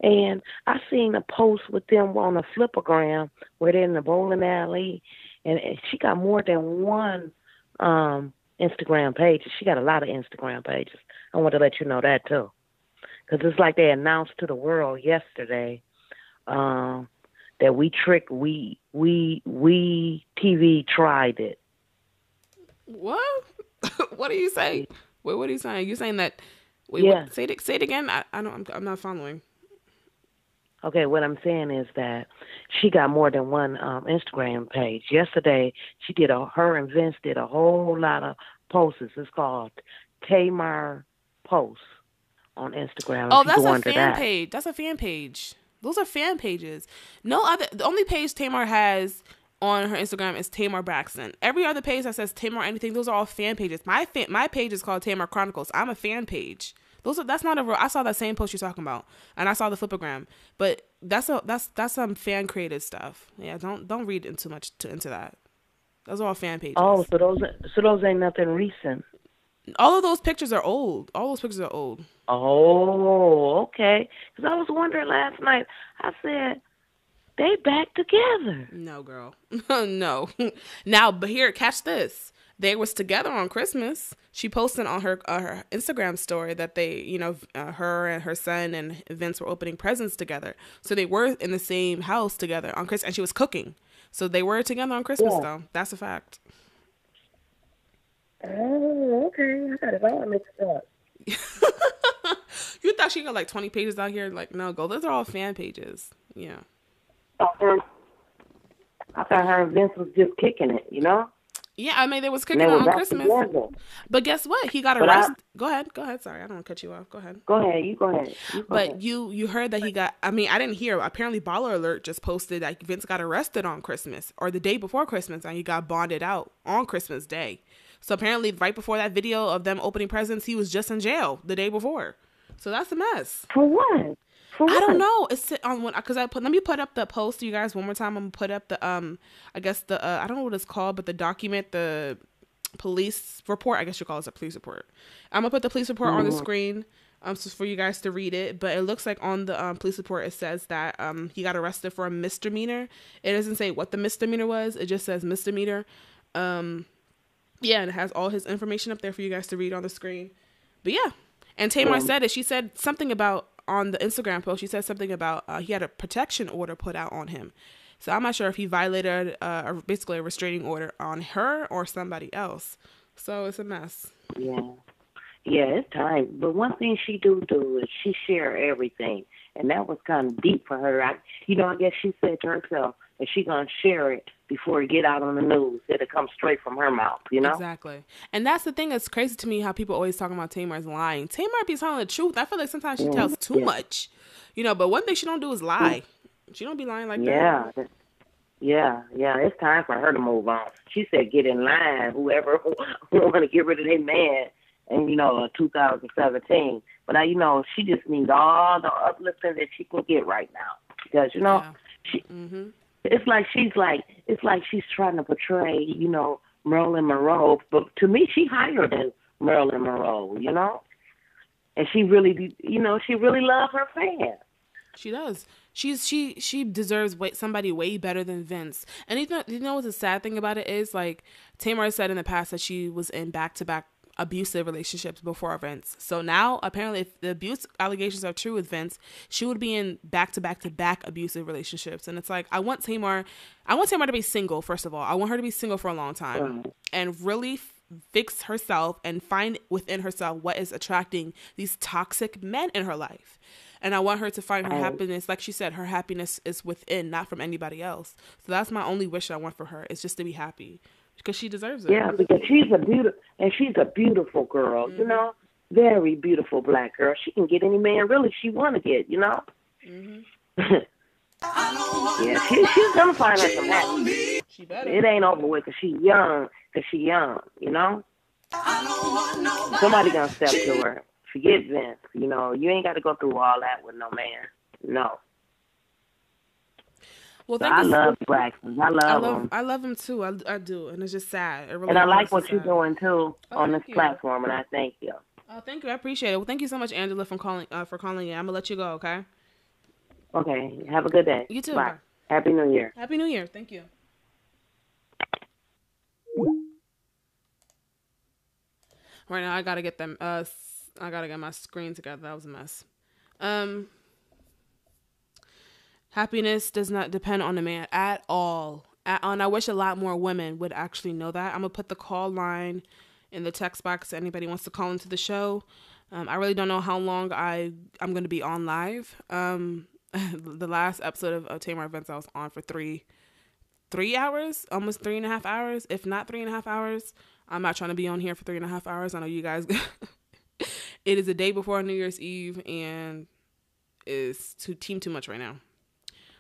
and I seen a post with them on a flipagram where they're in the bowling alley, and she got more than one Instagram page. She got a lot of Instagram pages. I want to let you know that, too. Because it's like they announced to the world yesterday that we TV tried it. What? What are you saying? Wait, what are you saying? You saying that? Wait, yeah. Say it again. I'm not following. Okay, what I'm saying is that she got more than one Instagram page. Yesterday, her and Vince did a whole lot of posts. It's called Tamar Posts on Instagram. Oh, that's a fan page. That's a fan page. Those are fan pages. The only page Tamar has on her Instagram is Tamar Braxton. Every other page that says Tamar anything, those are all fan pages. My page is called Tamar Chronicles. I'm a fan page. That's not a real. I saw that same post you're talking about, and I saw the flipagram. But that's some fan created stuff. Yeah, don't read too much into that. Those are all fan pages. Oh, so those ain't nothing recent. All of those pictures are old. Oh, okay. Because I was wondering last night. I said, they back together. No, girl. No. Now, but here, catch this. They was together on Christmas. She posted on her Instagram story that they, her and her son and Vince were opening presents together. So they were in the same house together on Christmas, and she was cooking. So they were together on Christmas, though. That's a fact. Oh, okay. got it all mixed up. You thought she got like 20 pages out here? Like, no, go. Those are all fan pages. Yeah. I thought her and Vince was just kicking it, you know? Yeah, I mean, they was And kicking they it were on back Christmas. together. But guess what? He got But arrested. Go ahead. Sorry, I don't want to cut you off. Go ahead. Go ahead. You go ahead. But you heard that he got, I mean, I didn't hear. Apparently, Baller Alert just posted that Vince got arrested on Christmas or the day before Christmas, and he got bonded out on Christmas Day. So apparently, right before that video of them opening presents, he was just in jail the day before. So that's a mess. For what? I don't know. It's on one because let me put up the post to you guys one more time. I'm gonna put up the I guess the I don't know what it's called, but the document, the police report. I guess you call it a police report. I'm gonna put the police report on the screen so for you guys to read it. But it looks like on the police report it says that he got arrested for a misdemeanor. It doesn't say what the misdemeanor was. It just says misdemeanor. Yeah, and it has all his information up there for you guys to read on the screen. But yeah, and Tamar said it. She said something about on the Instagram post. She said something about he had a protection order put out on him. So I'm not sure if he violated basically a restraining order on her or somebody else. So it's a mess. Yeah. Yeah, it's time. But one thing she do is she share everything. And that was kind of deep for her. I guess she said to herself that she going to share it before it get out on the news. It'll come straight from her mouth, you know? Exactly. And that's the thing that's crazy to me, how people always talking about Tamar's lying. Tamar be telling the truth. I feel like sometimes she tells too much. But one thing she don't do is lie. She don't be lying like that. Yeah, it's time for her to move on. She said get in line, whoever want to get rid of their man in, 2017. But, she just needs all the uplifting that she can get right now. Because, it's like she's trying to portray, Marilyn Monroe. But to me, she higher than Marilyn Monroe, And she really, she really loves her fans. She does. She deserves somebody way better than Vince. And you know what the sad thing about it is? Like Tamar said in the past that she was in back-to-back abusive relationships before Vince. So now apparently if the abuse allegations are true with Vince, she would be in back-to-back abusive relationships. And it's like I want Tamar to be single, first of all. I want her to be single for a long time and really fix herself and find within herself what is attracting these toxic men in her life. And I want her to find her happiness. Like she said, her happiness is within, not from anybody else. So that's my only wish I want for her, is just to be happy. Because she deserves it. Yeah, because she's a beautiful girl, very beautiful black girl. She can get any man really she want to get, Yeah, she's going to find her some happiness. She better. It ain't over with because she's young, Somebody going to step to her. Forget Vince, you ain't got to go through all that with no man. No. Well, so I love Braxton. I love him. I love him too. I do, and it's just sad. It really and I like what you're doing too on this platform, and I thank you. Oh, thank you. I appreciate it. Well, thank you so much, Angela, for calling in. I'm gonna let you go. Okay. Okay. Have a good day. You too. Bye. Happy New Year. Happy New Year. Thank you. Right now, I gotta get them. I gotta get my screen together. That was a mess. Happiness does not depend on a man at all. And I wish a lot more women would actually know that. I'm gonna put the call line in the text box if anybody wants to call into the show. I really don't know how long I'm gonna be on live. The last episode of Tamar Events I was on for three hours, almost 3.5 hours, if not 3.5 hours. I'm not trying to be on here for 3.5 hours. I know you guys. It is a day before New Year's Eve, and it's too much right now.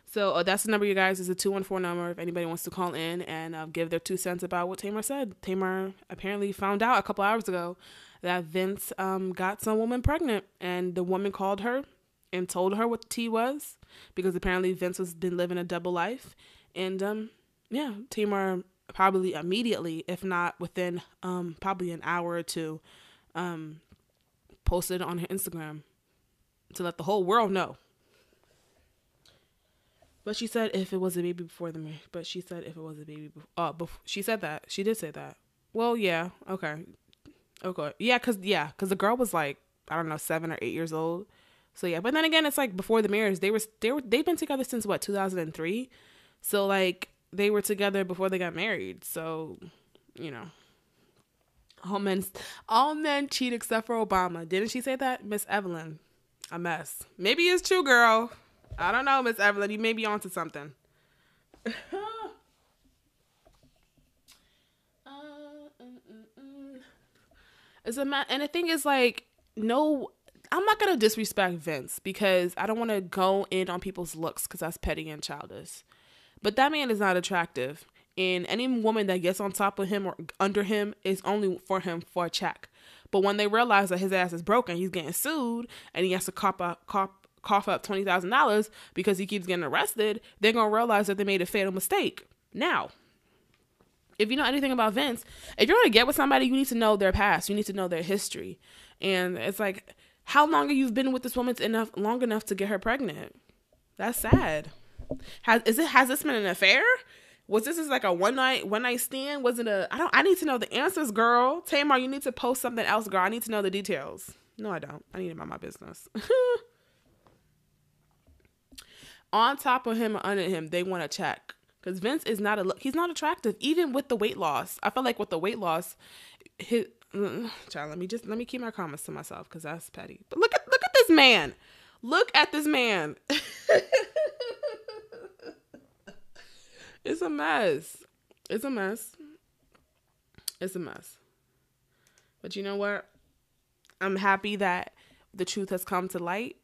So that's the number, you guys. It's a 214 number if anybody wants to call in and give their 2 cents about what Tamar said. Tamar apparently found out a couple hours ago that Vince got some woman pregnant, and the woman called her and told her what the tea was, because apparently Vince has been living a double life. And Tamar probably immediately, if not within probably an hour or two, posted on her Instagram to let the whole world know. But she said if it was a baby before the marriage. But she said if it was a baby before. She said that. She did say that. Well, yeah. Okay. Yeah, because the girl was like, I don't know, 7 or 8 years old. So yeah. But then again, it's like before the marriage. They've been together since what, 2003. So like they were together before they got married. So All men, all men cheat except for Obama. Didn't she say that, Miss Evelyn? A mess. Maybe it's true, girl. I don't know, Miss Evelyn. You may be onto something. It's a and the thing is, like, no, I'm not gonna disrespect Vince because I don't want to go in on people's looks because that's petty and childish. But that man is not attractive, and any woman that gets on top of him or under him is only for him for a check. But when they realize that his ass is broken, he's getting sued, and he has to cough up $20,000 because he keeps getting arrested, they're gonna realize that they made a fatal mistake. Now, if you know anything about Vince, if you're going to get with somebody, you need to know their past. You need to know their history. And it's like, how long have you been with this woman long enough to get her pregnant? That's sad. Has this been an affair? Was this like a one night stand? Was it I need to know the answers, girl. Tamar, you need to post something else, girl. I need to know the details. No, I don't. I need to mind my business. On top of him or under him, they want to check. Because Vince is he's not attractive, even with the weight loss. I feel like with the weight loss, let me keep my comments to myself because that's petty. But look at this man. Look at this man. It's a mess. It's a mess. It's a mess. But you know what? I'm happy that the truth has come to light,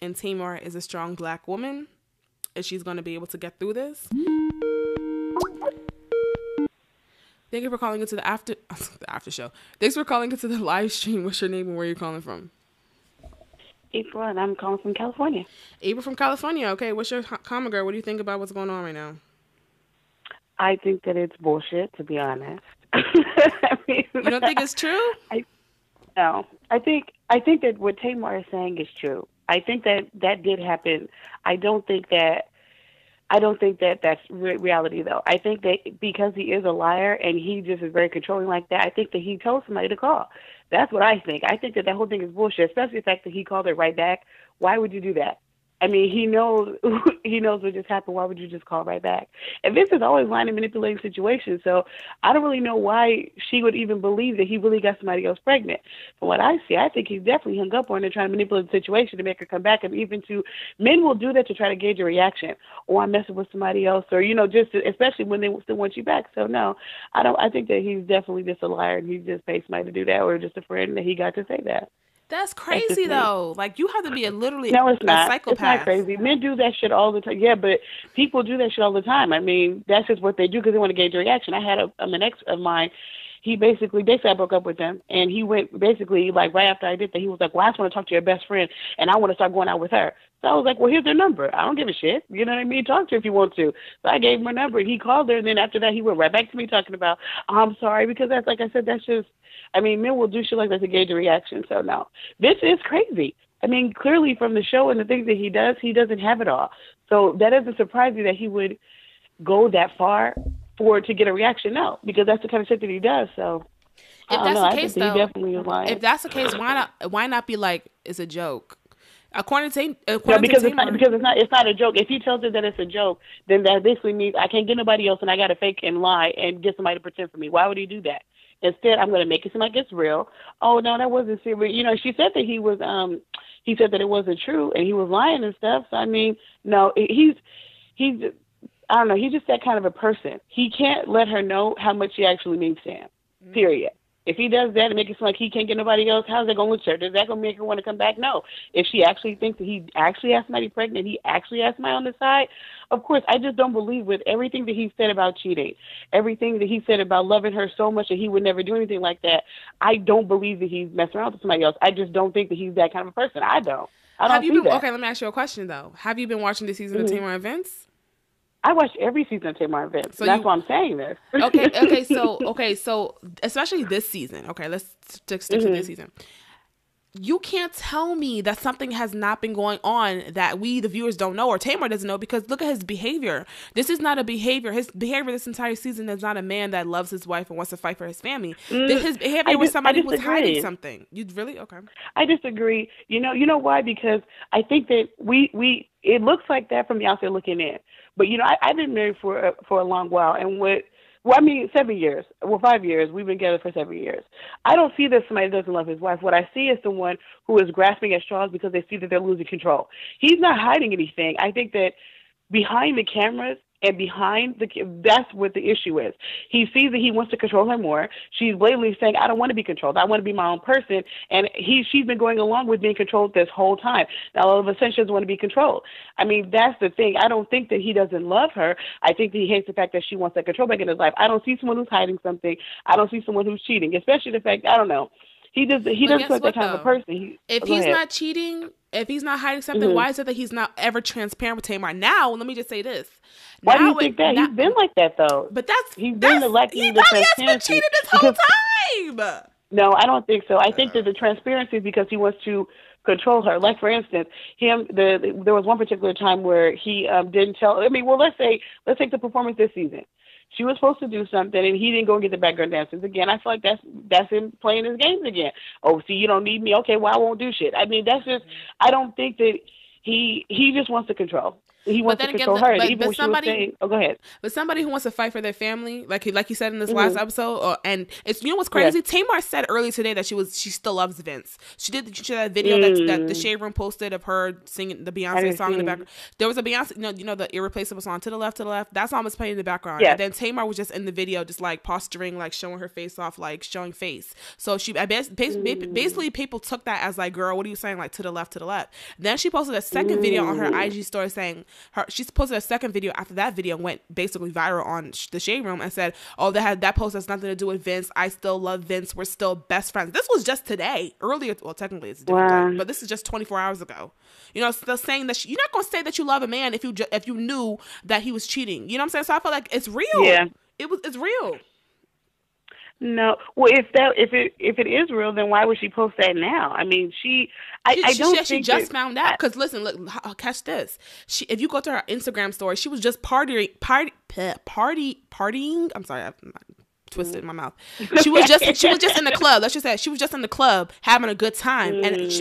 and Tamar is a strong Black woman, and she's going to be able to get through this. Thank you for calling into the after show. Thanks for calling into the live stream. What's your name and where are you calling from? April, and I'm calling from California. April from California. Okay, what's your comment, girl? What do you think about what's going on right now? I think that it's bullshit, to be honest. I mean, you don't think it's true? No. I think that what Tamar is saying is true. I think that did happen. I don't think that that's reality, though. I think that because he is a liar and he just is very controlling like that, I think that he told somebody to call. That's what I think. I think that whole thing is bullshit, especially the fact that he called it right back. Why would you do that? I mean, he knows what just happened. Why would you just call right back? And this is always lying and manipulating situations. So I don't really know why she would even believe that he really got somebody else pregnant. From what I see, I think he's definitely hung up on her trying to manipulate the situation to make her come back. And even men will do that to try to gauge a reaction. Or I'm messing with somebody else, or especially when they still want you back. So no, I think that he's definitely just a liar and he just paid somebody to do that, or just a friend that he got to say that. That's crazy, though. Like, you have to be literally a psychopath. It's not crazy. Men do that shit all the time. Yeah, but people do that shit all the time. I mean, that's just what they do because they want to gauge a reaction. I had an ex of mine. He basically I broke up with him, and he went basically, like, right after I did that, he was like, well, I just want to talk to your best friend, and I want to start going out with her. So I was like, well, here's her number. I don't give a shit. You know what I mean? Talk to her if you want to. So I gave him her number, and he called her, and then after that, he went right back to me talking about, I'm sorry, because that's, like I said, that's just, I mean, men will do shit like that to gauge a reaction. So no, this is crazy. I mean, clearly from the show and the things that he does, he doesn't have it all. So that doesn't surprise me that he would go that far to get a reaction. No, because that's the kind of shit that he does. So if that's the case, though, if that's the case, why not be like, it's a joke? According to because it's not a joke. If he tells her that it's a joke, then that basically means I can't get nobody else, and I got to fake and lie and get somebody to pretend for me. Why would he do that? Instead, I'm going to make it seem like it's real. Oh no, that wasn't serious. You know, she said that he said that it wasn't true and he was lying and stuff. So I mean, no, he's I don't know. He's just that kind of a person. He can't let her know how much she actually means to him. Period. If he does that and make it seem like he can't get nobody else, how's that going to look to her? Is that going to make her want to come back? No. If she actually thinks that he actually has somebody pregnant, he actually has somebody on the side, of course, I just don't believe with everything that he said about cheating, everything that he said about loving her so much that he would never do anything like that. I don't believe that he's messing around with somebody else. I just don't think that he's that kind of a person. I don't see that. Okay, let me ask you a question, though. Have you been watching this season of Tamar and Vince? I watched every season of Tamar and Vince. So that's why I'm saying this. Okay, so especially this season. Okay, let's stick to this season. You can't tell me that something has not been going on that we, the viewers, don't know, or Tamar doesn't know, because look at his behavior. This is not a behavior. His behavior this entire season is not a man that loves his wife and wants to fight for his family. His behavior was somebody who was hiding something. You really? Okay. I disagree. You know why? Because I think that it looks like that from the outside looking in. But, I've been married for a long while, and what Well, I mean, 7 years. Well, 5 years. We've been together for 7 years. I don't see this somebody that doesn't love his wife. What I see is someone who is grasping at straws because they see that they're losing control. He's not hiding anything. I think that behind the cameras and that's what the issue is. He sees that he wants to control her more. She's blatantly saying, I don't want to be controlled. I want to be my own person. And she's been going along with being controlled this whole time. Now, all of a sudden, she doesn't want to be controlled. I mean, that's the thing. I don't think that he doesn't love her. I think that he hates the fact that she wants that control back in his life. I don't see someone who's hiding something. I don't see someone who's cheating, especially the fact, I don't know. He doesn't look that kind of a person. If he's not cheating, if he's not hiding something, why is it that he's not ever transparent with Tamar? Now, let me just say this. Why do you think that? He's been like that, though. But he's been lacking the transparency. He has been cheating this whole time. No, I don't think so. I think that the transparency is because he wants to control her. Like, for instance, there was one particular time where he didn't tell. I mean, well, let's take the performance this season. She was supposed to do something, and he didn't go and get the background dancers again. I feel like that's him playing his games again. Oh, see, you don't need me. Okay, well, I won't do shit. I mean, that's just. I don't think that he just wants to control. He wants to control her. Even somebody, she was saying, go ahead. But somebody who wants to fight for their family, like he said in this last episode, and it's, you know what's crazy? Yeah. Tamar said earlier today that she still loves Vince. She did that video that the Shade Room posted of her singing the Beyonce song in the background. There was a Beyonce, you know the Irreplaceable song, To the Left. That song was playing in the background. Yeah. And then Tamar was just in the video, just like posturing, like showing her face off, like showing face. So basically people took that as like, girl, what are you saying? Like, to the left, to the left. Then she posted a second video on her IG story saying she's posted a second video after that video went basically viral on the Shade Room and said, oh, that post has nothing to do with Vince. I still love Vince. We're still best friends. This was just today. Earlier, well, technically it's a different day, but this is just 24 hours ago. You know, still saying that you're not going to say that you love a man if you knew that he was cheating. You know what I'm saying? So I feel like it's real. Yeah. It's real. No, well, if it is real, then why would she post that now? I mean, I don't think she just found out. Because listen, look, catch this. If you go to her Instagram story, she was just partying. I'm sorry, I twisted in my mouth. She was just in the club. Let's just say she was just in the club having a good time, and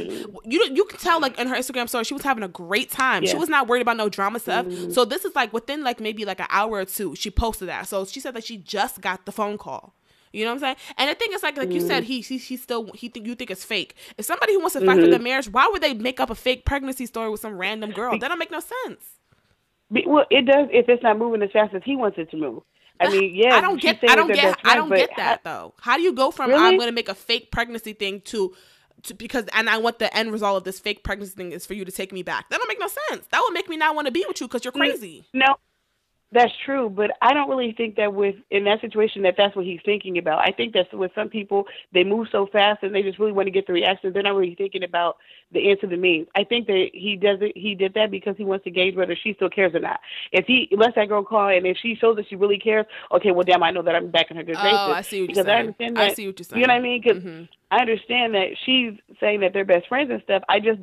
you can tell like in her Instagram story she was having a great time. Yeah. She was not worried about no drama stuff. So this is like within like maybe like an hour or two she posted that. So she said that she just got the phone call. You know what I'm saying? And the thing is, like you said, you think it's fake. If somebody who wants to fight for their marriage, why would they make up a fake pregnancy story with some random girl? That don't make no sense. Well, it does if it's not moving as fast as he wants it to move. I mean, yeah. I don't get that though. How do you go from I'm going to make a fake pregnancy thing to because I want the end result of this fake pregnancy thing is for you to take me back? That don't make no sense. That would make me not want to be with you because you're crazy. No. That's true, but I don't really think that in that situation that's what he's thinking about. I think that with some people, they move so fast and they just really want to get the reaction. They're not really thinking about the end to the means. I think that he did that because he wants to gauge whether she still cares or not. If he lets that girl call and if she shows that she really cares, okay, well, damn, I know that I'm back in her good graces. Oh, I see what you're saying. I understand that, I see what you're saying. You know what I mean? Because I understand that she's saying that they're best friends and stuff. I just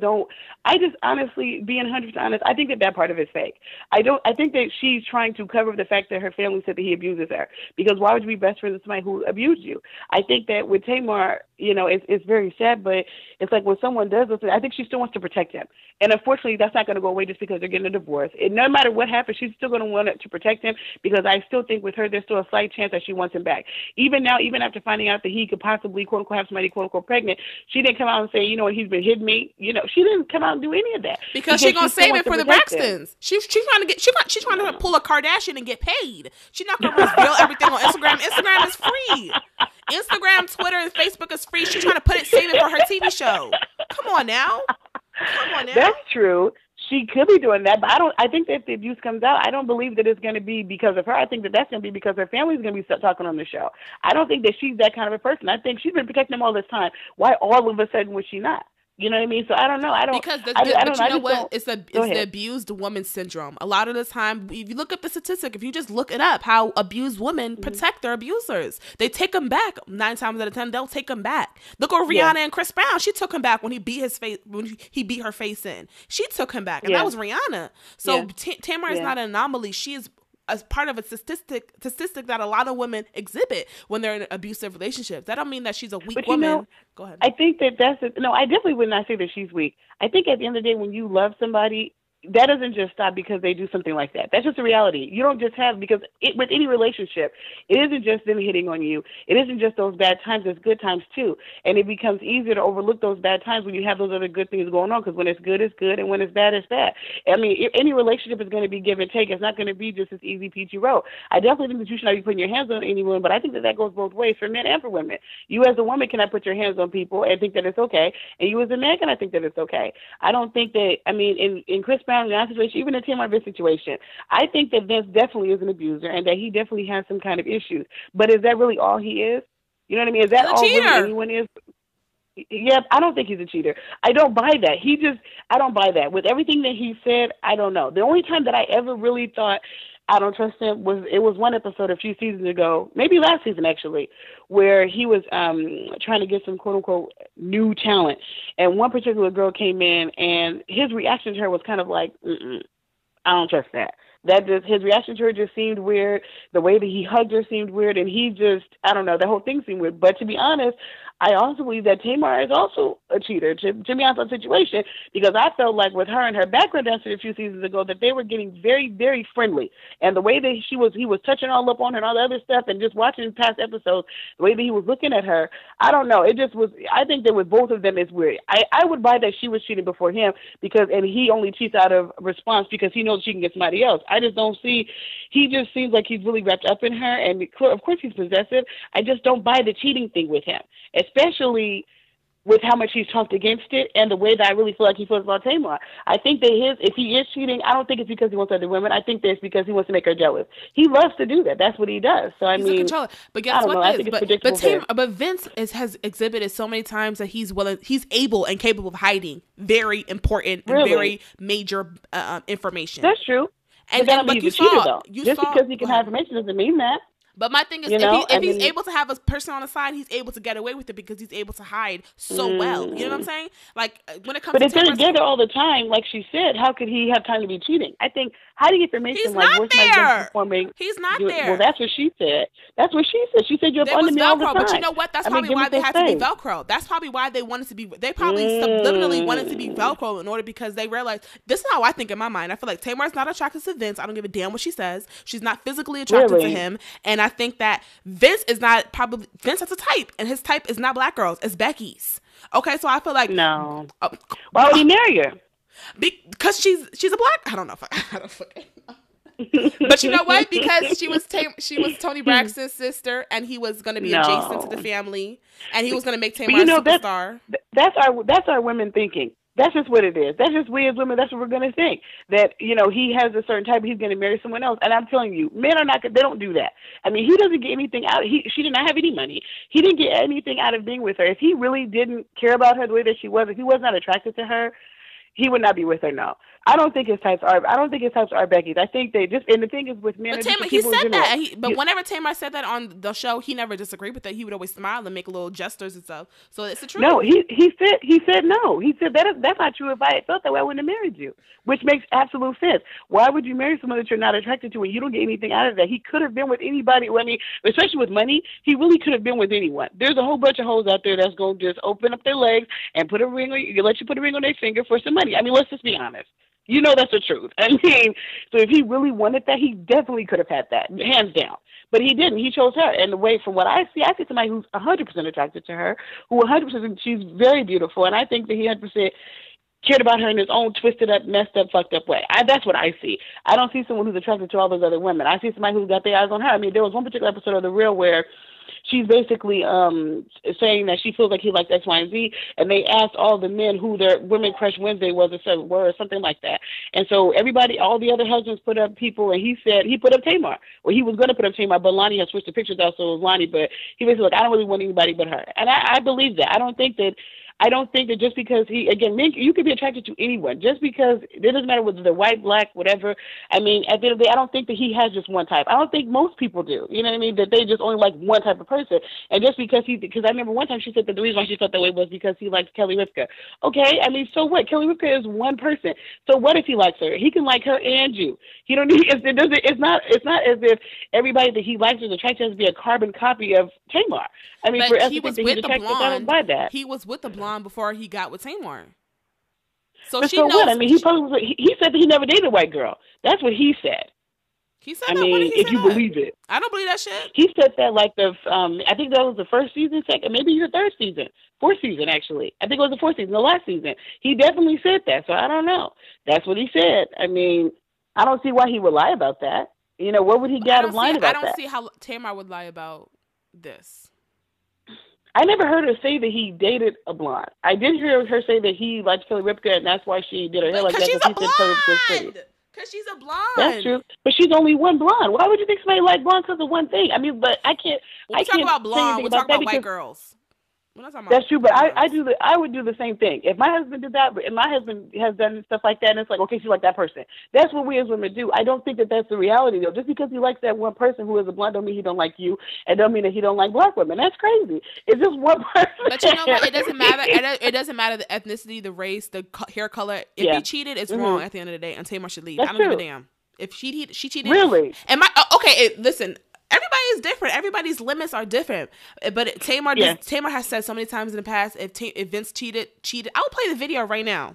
honestly, being 100% honest, I think that part of it's fake. I think that she's trying to cover the fact that her family said that he abuses her. Because why would you be best friends with somebody who abused you? I think that with Tamar, you know, it's very sad, but it's like when someone does this, I think she still wants to protect him. And unfortunately, that's not going to go away just because they're getting a divorce. And no matter what happens, she's still going to want to protect him because I still think with her, there's still a slight chance that she wants him back. Even now, even after finding out that he could possibly, quote unquote, have somebody, quote unquote, pregnant, she didn't come out and say, you know what, he's been hitting me. You know, she didn't come out and do any of that. Because she's going to save it for the Braxtons. She's trying to pull a Kardashian and get paid. She's not going to reveal everything on Instagram. Instagram is free. Instagram, Twitter, and Facebook is free. She's trying to save it for her TV show. Come on now. That's true. She could be doing that, but I think that if the abuse comes out, I don't believe that it's going to be because of her. I think that that's going to be because her family's going to be talking on the show. I don't think that she's that kind of a person. I think she's been protecting them all this time. Why all of a sudden was she not? You know what I mean? So I don't know. It's the abused woman syndrome. A lot of the time, if you look up the statistic, if you just look it up, how abused women protect their abusers. They take them back 9 times out of 10. They'll take them back. Look at Rihanna and Chris Brown. She took him back when he beat her face in. She took him back, and that was Rihanna. So Tamar is not an anomaly. She is as part of a statistic that a lot of women exhibit when they're in abusive relationships. That don't mean that she's a weak woman. Know, go ahead. I think that I definitely would not say that she's weak. I think at the end of the day, when you love somebody, that doesn't just stop because they do something like that. That's just a reality. You don't just have, because with any relationship, it isn't just them hitting on you. It isn't just those bad times. There's good times too. And it becomes easier to overlook those bad times when you have those other good things going on, because when it's good, and when it's bad, it's bad. I mean, if any relationship is going to be give and take. It's not going to be just this easy, peachy road. I definitely think that you should not be putting your hands on anyone, but I think that goes both ways for men and for women. You as a woman cannot put your hands on people and think that it's okay, and you as a man cannot think that it's okay. I don't think that, I mean, in Chris Brown's situation, even in Tamar Braxton situation, I think that Vince definitely is an abuser and that he definitely has some kind of issues. But is that really all he is? You know what I mean? Is that all really anyone is? Yeah, I don't think he's a cheater. I don't buy that. I don't buy that. With everything that he said, I don't know. The only time that I ever really thought I don't trust him was one episode a few seasons ago, maybe last season actually, where he was trying to get some quote unquote new talent. And one particular girl came in and his reaction to her was kind of like, I don't trust that. His reaction to her just seemed weird. The way that he hugged her seemed weird. And he just, I don't know, the whole thing seemed weird. But to be honest, I also believe that Tamar is also a cheater, to be honest, on the situation, because I felt like with her and her background dancer a few seasons ago that they were getting very, very friendly. And the way that he was touching all up on her and all the other stuff, and just watching past episodes, the way that he was looking at her, I don't know. It just was, I think that with both of them, it's weird. I would buy that she was cheating before him, and he only cheats out of response because he knows she can get somebody else. I just don't see, he just seems like he's really wrapped up in her, and of course he's possessive. I just don't buy the cheating thing with him, especially with how much he's talked against it and the way that I really feel like he feels about Tamar. I think that if he is cheating, I don't think it's because he wants other women. I think that it's because he wants to make her jealous. He loves to do that. That's what he does. So he's a controller. But guess what? But Vince has exhibited so many times that he's able and capable of hiding very important and very major information. That's true. And then like he's a cheater, though. Just because he can have information doesn't mean that. But my thing is, if he's able to have a person on the side, he's able to get away with it because he's able to hide so well. You know what I'm saying? Like when it comes to, but if they're together all the time, like she said, how could he have time to be cheating? I think hiding information, he's like not there. Performing, he's not there. Well, that's what she said. That's what she said. She said you're up under me all the time. But you know what? That's probably why they had to be Velcro. That's probably why they wanted to be. They probably subliminally wanted to be Velcro in order because they realized this is how I think in my mind. I feel like Tamar's not attracted to Vince. I don't give a damn what she says. She's not physically attracted to him, and I think that Vince has a type, and his type is not black girls, it's Becky's. Okay, so I feel like no. Why would he marry her? Because she's a black. I don't know. I don't fucking know. But you know what? Because she was Toni Braxton's sister, and he was going to be adjacent to the family, and he was going to make Tamar a superstar. That's our women thinking. That's just what it is. That's just we as women. That's what we're going to think. That, he has a certain type. He's going to marry someone else. And I'm telling you, men are not. They don't do that. I mean, he doesn't get anything out. She did not have any money. He didn't get anything out of being with her. If he really didn't care about her the way that she was, if he was not attracted to her, he would not be with her. No, I don't think his types are Becky's. I think they just, and the thing is with men. But Tamar, he said that. But whenever Tamar said that on the show, he never disagreed with it. He would always smile and make little gestures and stuff. So it's the truth. No, he said no. He said that's not true. If I felt that way, I wouldn't have married you, which makes absolute sense. Why would you marry someone that you're not attracted to and you don't get anything out of that? He could have been with anybody. I mean, especially with money, he really could have been with anyone. There's a whole bunch of hoes out there that's going to just open up their legs and put a ring on you, let you put a ring on their finger for some money. I mean, let's just be honest. That's the truth. I mean, so if he really wanted that, he definitely could have had that, hands down. But he didn't. He chose her. And the way, from what I see somebody who's 100% attracted to her, who 100%, she's very beautiful. And I think that he 100% cared about her in his own twisted up, messed up, fucked up way. That's what I see. I don't see someone who's attracted to all those other women. I see somebody who's got their eyes on her. I mean, there was one particular episode of The Real where she's basically saying that she feels like he likes X, Y, and Z, and they asked all the men who their Women Crush Wednesday was or something like that. And so all the other husbands put up people, and he said he put up Tamar. Well, he was going to put up Tamar, but Lonnie had switched the pictures out, so it was Lonnie. But he basically like, I don't really want anybody but her. And I believe that. I don't think that just because men, you could be attracted to anyone. Just because it doesn't matter whether they're white, black, whatever. I mean, at the end of the day, I don't think that he has just one type. I don't think most people do. You know what I mean? That they just only like one type of person. And just because I remember one time she said that the reason why she felt that way was because he likes Kelly Ripka. Okay, I mean, so what? Kelly Ripka is one person. So what if he likes her? He can like her and you. He don't need. It's not as if everybody that he likes is attracted has to be a carbon copy of Tamar. I mean, but for us he to was think that with he's the attracted, I don't buy that. He was with the blonde before he got with Tamar. So But she so what? knows. I mean, he probably was, he said that he never dated a white girl. That's what he said. He said I that. When mean, did he if say you that? believe it. I don't believe that shit. He said that like I think that was the first season, second, maybe the third season, fourth season actually. I think it was the fourth season, the last season. He definitely said that. So I don't know. That's what he said. I mean, I don't see why he would lie about that. You know, what would he get out of lying about that? I don't see how Tamar would lie about this. I never heard her say that he dated a blonde. I did hear her say that he liked Kelly Ripa, and that's why she did her hair like that. Because she's a blonde. Because she's a blonde. That's true. But she's only one blonde. Why would you think somebody like blonde because of one thing? I mean, but I can't. When we talk about blonde, we're talking about white girls. That's true, but I would do the same thing. If my husband did that, and my husband has done stuff like that, and it's like, okay, she's like that person. That's what we as women do. I don't think that that's the reality, though. Just because he likes that one person who is a blonde, don't mean he don't like you, and don't mean that he don't like black women. That's crazy. It's just one person. But you know what? It doesn't matter. It doesn't matter the ethnicity, the race, the hair color. If he cheated, it's wrong at the end of the day, and Tamar should leave. That's I don't true. give a damn. If she cheated, really? Listen. Everybody is different. Everybody's limits are different. But Tamar has said so many times in the past, if Vince cheated, I'll play the video right now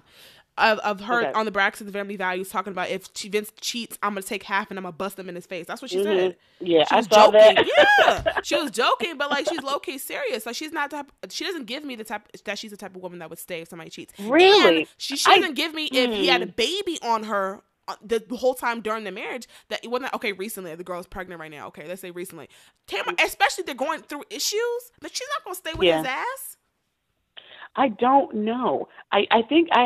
of her on the Braxton Family Values talking about if Vince cheats, I'm gonna take half and I'm gonna bust him in his face. That's what she said. Yeah, she was I saw joking. that. Yeah, she was joking, but like she's low key serious. Like she's not the type. She doesn't give me the type that she's the type of woman that would stay if somebody cheats. Really? And she doesn't give me if he had a baby on her. The whole time during the marriage that it wasn't okay. Recently, the girl's pregnant right now. Okay, let's say recently, Tamar, especially they're going through issues, but she's not gonna stay with his ass. I don't know. I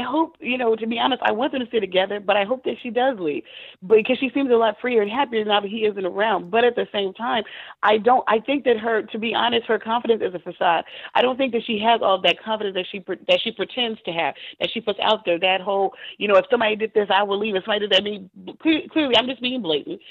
hope, to be honest, I want them to stay together, but I hope that she does leave. Because she seems a lot freer and happier now that he isn't around. But at the same time, I think that to be honest, her confidence is a facade. I don't think that she has all that confidence that she pretends to have, that she puts out there, that whole, if somebody did this, I will leave. If somebody did that, I mean, clearly, I'm just being blatant.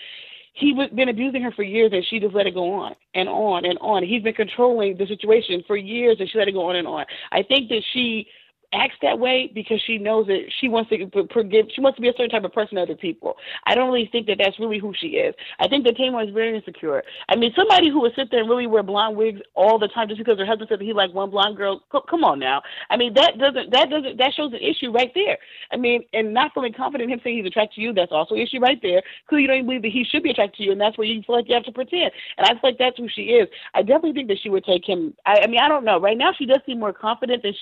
He's been abusing her for years, and she just let it go on and on and on. He's been controlling the situation for years, and she let it go on and on. I think that she acts that way because she knows that she wants to forgive. She wants to be a certain type of person to other people. I don't really think that that's really who she is. I think that Tamar is very insecure. I mean, somebody who would sit there and really wear blonde wigs all the time just because her husband said that he liked one blonde girl. Come on now. I mean, that shows an issue right there. I mean, and not feeling confident in him saying he's attracted to you, that's also an issue right there. Clearly, you don't even believe that he should be attracted to you, and that's where you feel like you have to pretend. And I feel like that's who she is. I definitely think that she would take him. I mean, I don't know. Right now, she does seem more confident than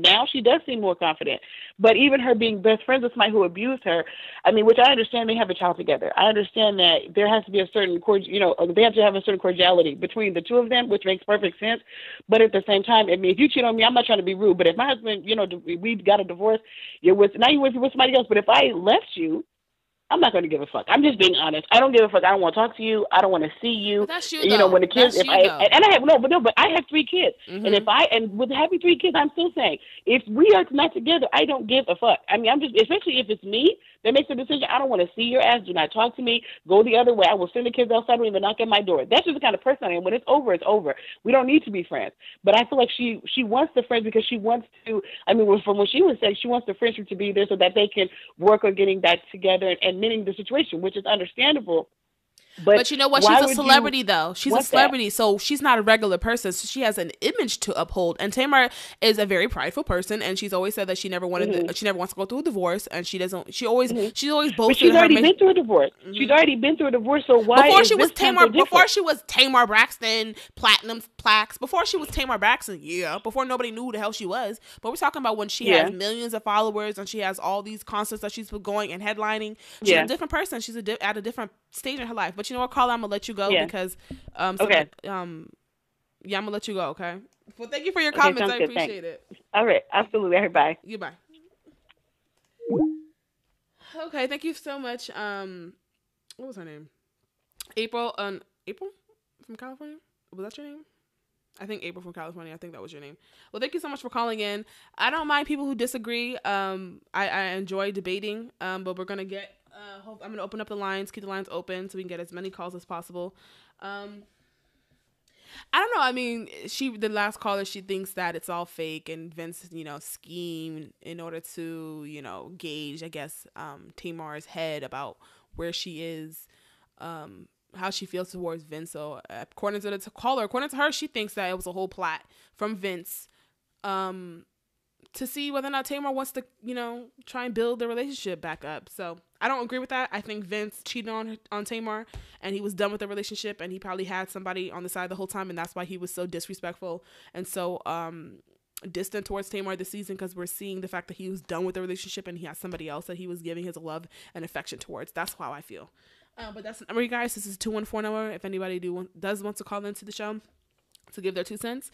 now she does seem more confident. But even her being best friends with somebody who abused her, I mean, which I understand they have a child together. I understand that there has to be a certain they have to have a certain cordiality between the two of them, which makes perfect sense. But at the same time, I mean, if you cheat on me, I'm not trying to be rude, but if my husband, we got a divorce, you're with somebody else. But if I left you, I'm not going to give a fuck. I'm just being honest. I don't give a fuck. I don't want to talk to you. I don't want to see you. But that's you, though. When the kids, but I have 3 kids, and with having 3 kids, I'm still saying if we are not together, I don't give a fuck. I mean, especially if it's me that makes the decision. I don't want to see your ass. Do not talk to me. Go the other way. I will send the kids outside and even knock at my door. That's just the kind of person I am. When it's over, it's over. We don't need to be friends. But I feel like she wants the friends because she wants to. I mean, from what she was saying, she wants the friendship to be there so that they can work on getting back together and mending the situation, which is understandable. But you know what? She's a celebrity, though. She's a celebrity, so she's not a regular person. So she has an image to uphold. And Tamar is a very prideful person, and she's always said that she never wanted, she never wants to go through a divorce, and she doesn't. She's always boasted. But she's already been through a divorce. She's already been through a divorce. So why? Before she was Tamar Braxton, platinum plaques. Before she was Tamar Braxton, before nobody knew who the hell she was. But we're talking about when she has millions of followers and she has all these concerts that she's going and headlining. She's a different person. She's at a different stage in her life. But you know what, Carla, I'm gonna let you go because I'm gonna let you go. Okay. Well, thank you for your comments. I appreciate it. All right, absolutely. Bye. Goodbye. Okay, thank you so much. What was her name? April from California. Was that your name? I think April from California. I think that was your name. Well, thank you so much for calling in. I don't mind people who disagree. I enjoy debating. But we're gonna get. I'm going to open up the lines, keep the lines open so we can get as many calls as possible. I don't know. I mean, the last caller, she thinks that it's all fake and Vince, schemed in order to, gauge, I guess, Tamar's head about where she is, how she feels towards Vince. So according to the caller, according to her, she thinks that it was a whole plot from Vince, to see whether or not Tamar wants to, try and build the relationship back up. So I don't agree with that. I think Vince cheated on Tamar, and he was done with the relationship, and he probably had somebody on the side the whole time, and that's why he was so disrespectful and so distant towards Tamar this season, because we're seeing the fact that he was done with the relationship and he has somebody else that he was giving his love and affection towards. That's how I feel. But that's the number, you guys. This is 214 number. If anybody does want to call into the show to give their 2 cents.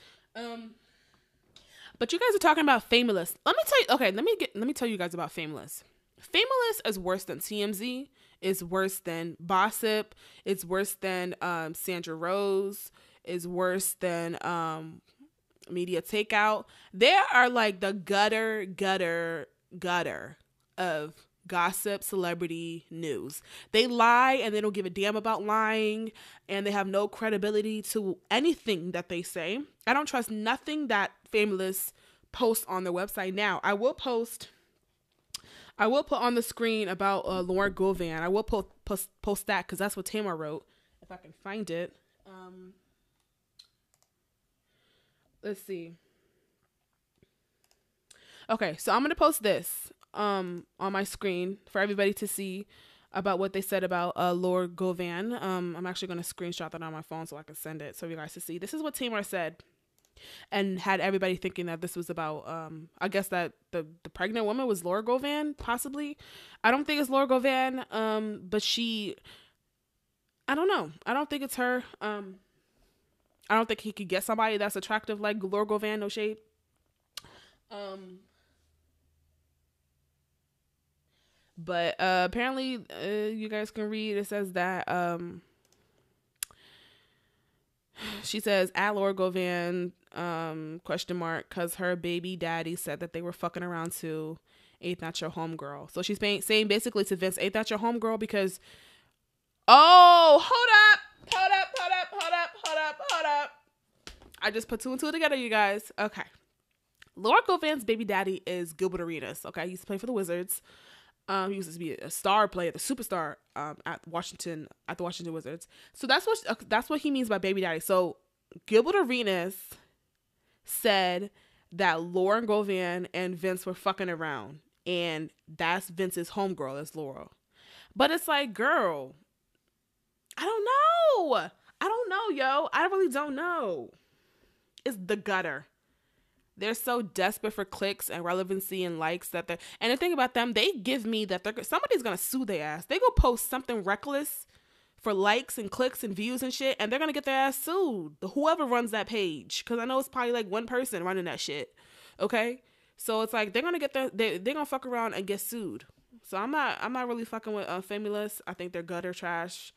But you guys are talking about Famous. Let me tell you. Okay, let me tell you guys about Famous. Famous is worse than TMZ. Is worse than Gossip. It's worse than Sandra Rose. Is worse than Media Takeout. They are like the gutter of gossip celebrity news. They lie and they don't give a damn about lying, and they have no credibility to anything that they say. I don't trust nothing that Famous posts on their website. Now, I will put on the screen about Lauren Govan. I will post that because that's what Tamar wrote, if I can find it. Let's see. Okay, so I'm going to post this on my screen for everybody to see about what they said about Laura Govan. I'm actually going to screenshot that on my phone so I can send it so you guys to see. This is what Tamar said, and had everybody thinking that this was about, I guess that the pregnant woman was Laura Govan, possibly. I don't think it's Laura Govan, but I don't know. I don't think it's her. I don't think he could get somebody that's attractive like Laura Govan, no shade. But apparently, you guys can read, it says that she says, at Laura Govan, question mark, because her baby daddy said that they were fucking around too. Ain't that your homegirl? So she's saying basically to Vince, ain't that your homegirl? Because, hold up. I just put 2 and 2 together, you guys. Okay. Laura Govan's baby daddy is Gilbert Arenas. Okay. He used to play for the Wizards. He used to be a star player, the superstar at the Washington Wizards. So that's what he means by baby daddy. So Gilbert Arenas said that Lauren Govan and Vince were fucking around, and that's Vince's homegirl, is Laura. But it's like, girl, I don't know, yo. I really don't know. It's the gutter. They're so desperate for clicks and relevancy and likes and the thing about them, they give me that somebody's gonna sue their ass. They go post something reckless for likes and clicks and views and shit, and they're gonna get their ass sued. Whoever runs that page, because I know it's probably like one person running that shit. Okay, so it's like they're gonna they're gonna fuck around and get sued. So I'm not really fucking with Famous. I think they're gutter trash.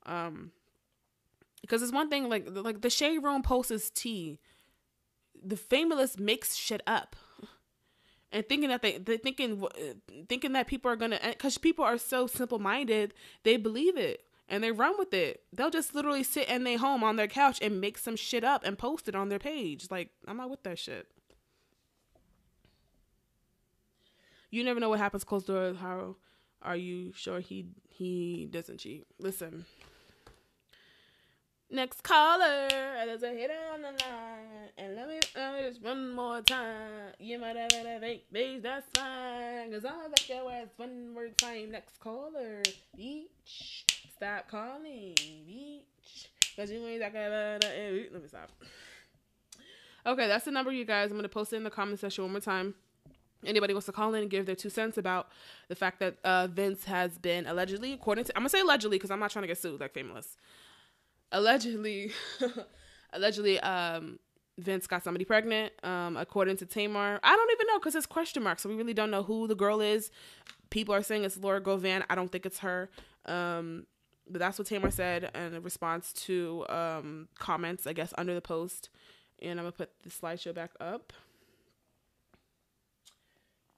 Because it's one thing like the Shade Room post is tea. The Famous makes shit up, and thinking that thinking that people are gonna, because people are so simple minded, they believe it and they run with it. They'll just literally sit in their home on their couch and make some shit up and post it on their page. Like, I'm not with that shit. You never know what happens close doors. How are you sure he doesn't cheat? Listen. Next caller, there's a hitter on the line, and let me just one more time. You might have a fake page, that's fine, cause I'll bet your ass one more time. Next caller, beach, stop calling, beach, cause you ain't talking about it. Let me stop. Okay, that's the number, you guys. I'm gonna post it in the comment section one more time. Anybody wants to call in and give their 2 cents about the fact that Vince has been allegedly, I'm gonna say allegedly because I'm not trying to get sued like Famous. Allegedly, Vince got somebody pregnant, according to Tamar. I don't even know because it's question mark, so we really don't know who the girl is. People are saying it's Laura Govan. I don't think it's her. But that's what Tamar said in response to comments, I guess, under the post. And I'm going to put the slideshow back up.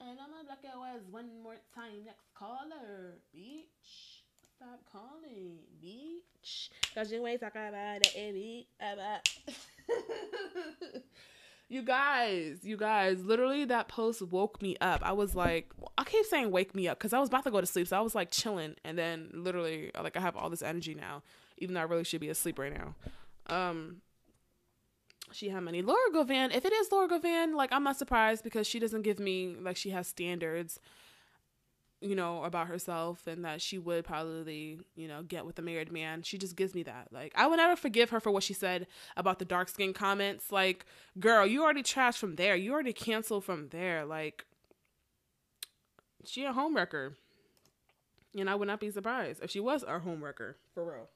And I'm going to block your ass one more time. Next caller, bitch. Stop calling, bitch. Cause you ain't talking about it, You guys, literally that post woke me up. I was like, I keep saying wake me up because I was about to go to sleep. So I was like chilling. And then literally, like, I have all this energy now, even though I really should be asleep right now. She had money. Laura Govan, if it is Laura Govan, like, I'm not surprised because she doesn't give me, like, she has standards, you know, about herself and that she would probably, you know, get with a married man. She just gives me that. Like, I would never forgive her for what she said about the dark skin comments. Like, girl, you already trashed from there. You already canceled from there. Like, she a homewrecker. And I would not be surprised if she was our homewrecker, for real.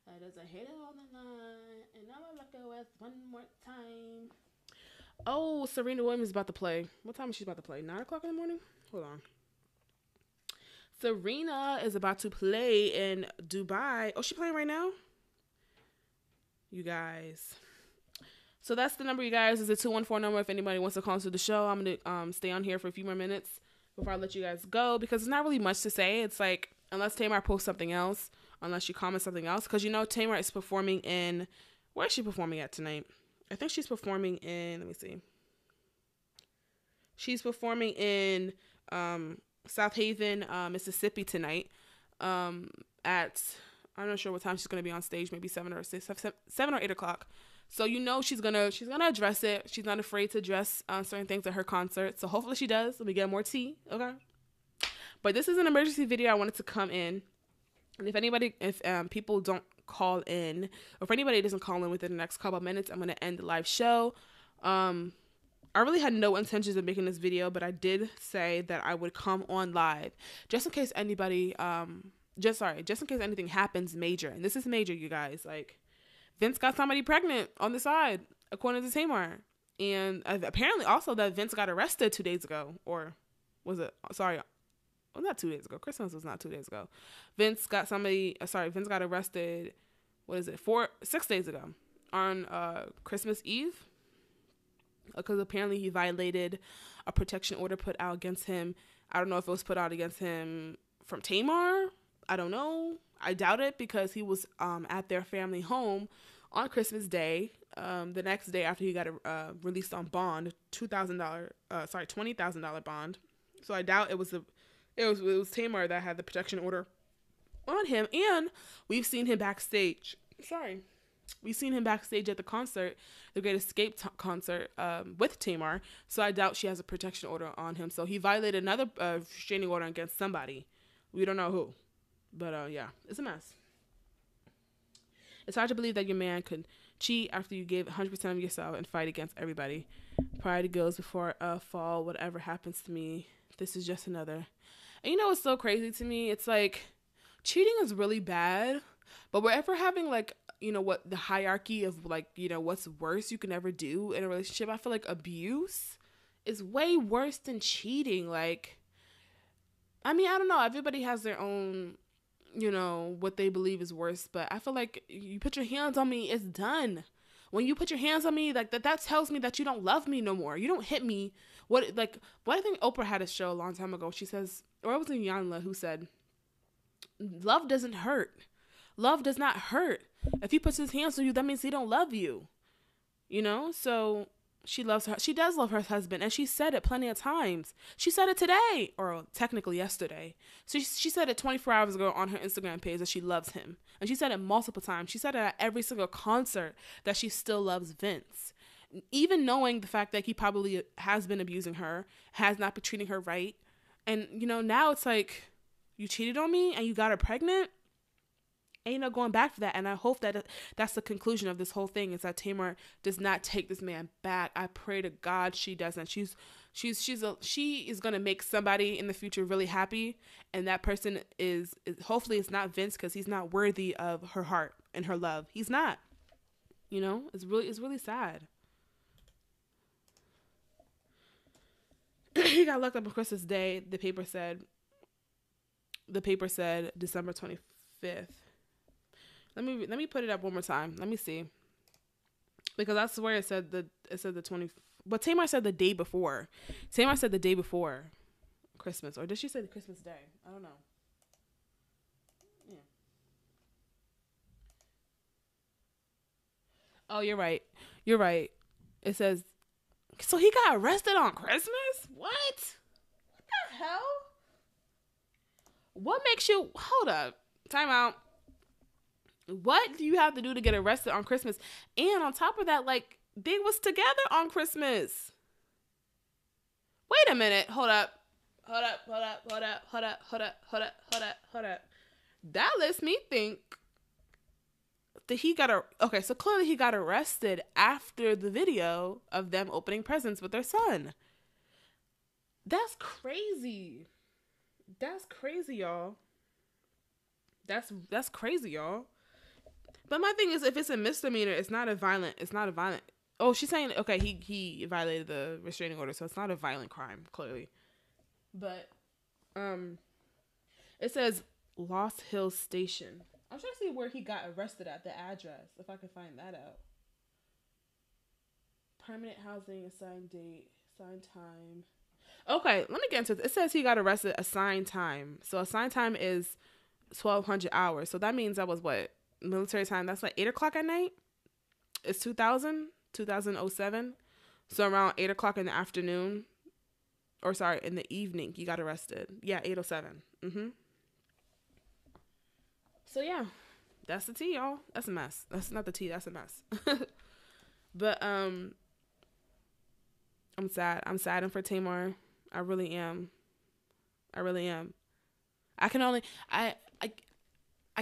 I just hate it all the night, and I'm gonna look at West one more time. Oh, Serena Williams is about to play. What time is she about to play? 9 o'clock in the morning? Hold on. Serena is about to play in Dubai. Oh, she playing right now? You guys. So that's the number, you guys. It's a 214 number if anybody wants to call into the show. I'm going to stay on here for a few more minutes before I let you guys go because there's not really much to say. It's like, unless Tamar posts something else, unless she comments something else. Because, you know, Tamar is performing in... Where is she performing at tonight? I think she's performing in... Let me see. She's performing in South Haven, Mississippi tonight at... I'm not sure what time she's going to be on stage. Maybe 7 or 8 o'clock. So, you know, she's gonna address it. She's not afraid to address certain things at her concert. So hopefully she does. Let me get more tea. Okay. But this is an emergency video. I wanted to come in. And if people don't call in, or if anybody doesn't call in within the next couple of minutes, I'm going to end the live show. I really had no intentions of making this video, but I did say that I would come on live just in case anybody, just in case anything happens major. And this is major, you guys. Like, Vince got somebody pregnant on the side, according to Tamar. And apparently also that Vince got arrested 2 days ago. Or was it? Sorry. Well, not 2 days ago. Christmas was not 2 days ago. Vince got arrested, 6 days ago on Christmas Eve. Because apparently he violated a protection order put out against him. I don't know if it was put out against him from Tamar. I don't know. I doubt it because he was at their family home on Christmas Day. The next day after he got released on bond, $20,000 bond. So I doubt it was Tamar that had the protection order on him. And we've seen him backstage. We've seen him backstage at the concert, the Great Escape concert with Tamar. So I doubt she has a protection order on him. So he violated another restraining order against somebody. We don't know who. But yeah, it's a mess. It's hard to believe that your man could cheat after you gave 100% of yourself and fight against everybody. Pride goes before a fall. Whatever happens to me, this is just another. And you know what's so crazy to me? It's like cheating is really bad, but we're ever having like, you know, what the hierarchy of like, you know, what's worse you can ever do in a relationship. I feel like abuse is way worse than cheating. Like, I mean, I don't know. Everybody has their own, you know, what they believe is worse, but I feel like you put your hands on me, it's done. When you put your hands on me, like that tells me that you don't love me no more. You don't hit me. What I think Oprah had a show a long time ago. She says, or it was Yanla who said, love doesn't hurt. Love does not hurt. If he puts his hands on you, that means he don't love you. You know? So she does love her husband, and she said it plenty of times. She said it today, or technically yesterday. So she said it 24 hours ago on her Instagram page that she loves him. And she said it multiple times. She said it at every single concert that she still loves Vince. Even knowing the fact that he probably has been abusing her, has not been treating her right. And, you know, now it's like, you cheated on me and you got her pregnant? Ain't no going back for that. And I hope that that's the conclusion of this whole thing, is that Tamar does not take this man back. I pray to God she doesn't. She is going to make somebody in the future really happy. And that person is hopefully it's not Vince, because he's not worthy of her heart and her love. He's not, you know, it's really sad. He got locked up on Christmas Day. The paper said December 25th. Let me put it up one more time. Let me see. Because I swear it said the 20th. But Tamar said the day before. Tamar said the day before Christmas. Or did she say the Christmas Day? I don't know. Yeah. Oh, you're right. You're right. It says, so he got arrested on Christmas? What? What the hell? What makes you... Hold up. Time out. What do you have to do to get arrested on Christmas? And on top of that, like, they was together on Christmas. Wait a minute. Hold up. That lets me think that okay, so clearly he got arrested after the video of them opening presents with their son. That's crazy. That's crazy, y'all. That's crazy, y'all. But my thing is, if it's a misdemeanor, it's not a violent. Oh, she's saying, okay, he violated the restraining order, so it's not a violent crime, clearly. But it says Lost Hills Station. I'm trying to see where he got arrested at, the address, if I can find that out. Permanent housing, assigned date, assigned time. Okay, let me get into this. It says he got arrested assigned time. So assigned time is 1,200 hours. So that means that was what? Military time. That's like 8 o'clock at night. It's 2007. So around 8 o'clock in the afternoon, or sorry, in the evening, he got arrested. Yeah, 8:07. So yeah, that's the tea, y'all. That's a mess. That's not the tea. That's a mess. But I'm sad. I'm saddened for Tamar. I really am. I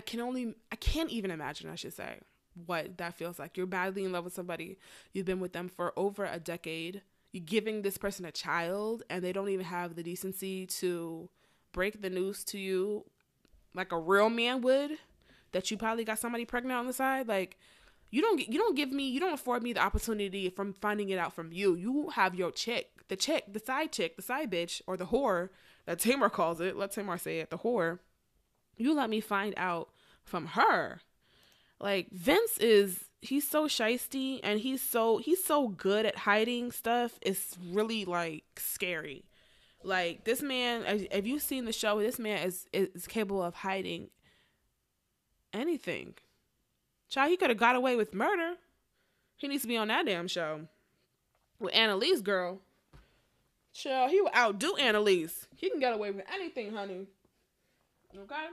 can't even imagine, I should say, what that feels like. You're badly in love with somebody. You've been with them for over a decade. You're giving this person a child, and they don't even have the decency to break the news to you like a real man would, that you probably got somebody pregnant on the side. Like, you don't afford me the opportunity from finding it out from you. You have your chick, the side bitch, or the whore that Tamar calls it. Let Tamar say it, the whore. You let me find out from her. Like, Vince he's so shiesty, and he's so good at hiding stuff. It's really, like, scary. Like, this man, if you've seen the show, this man is capable of hiding anything. Child, he could have got away with murder. He needs to be on that damn show. With Annalise, girl. Child, he will outdo Annalise. He can get away with anything, honey. Okay?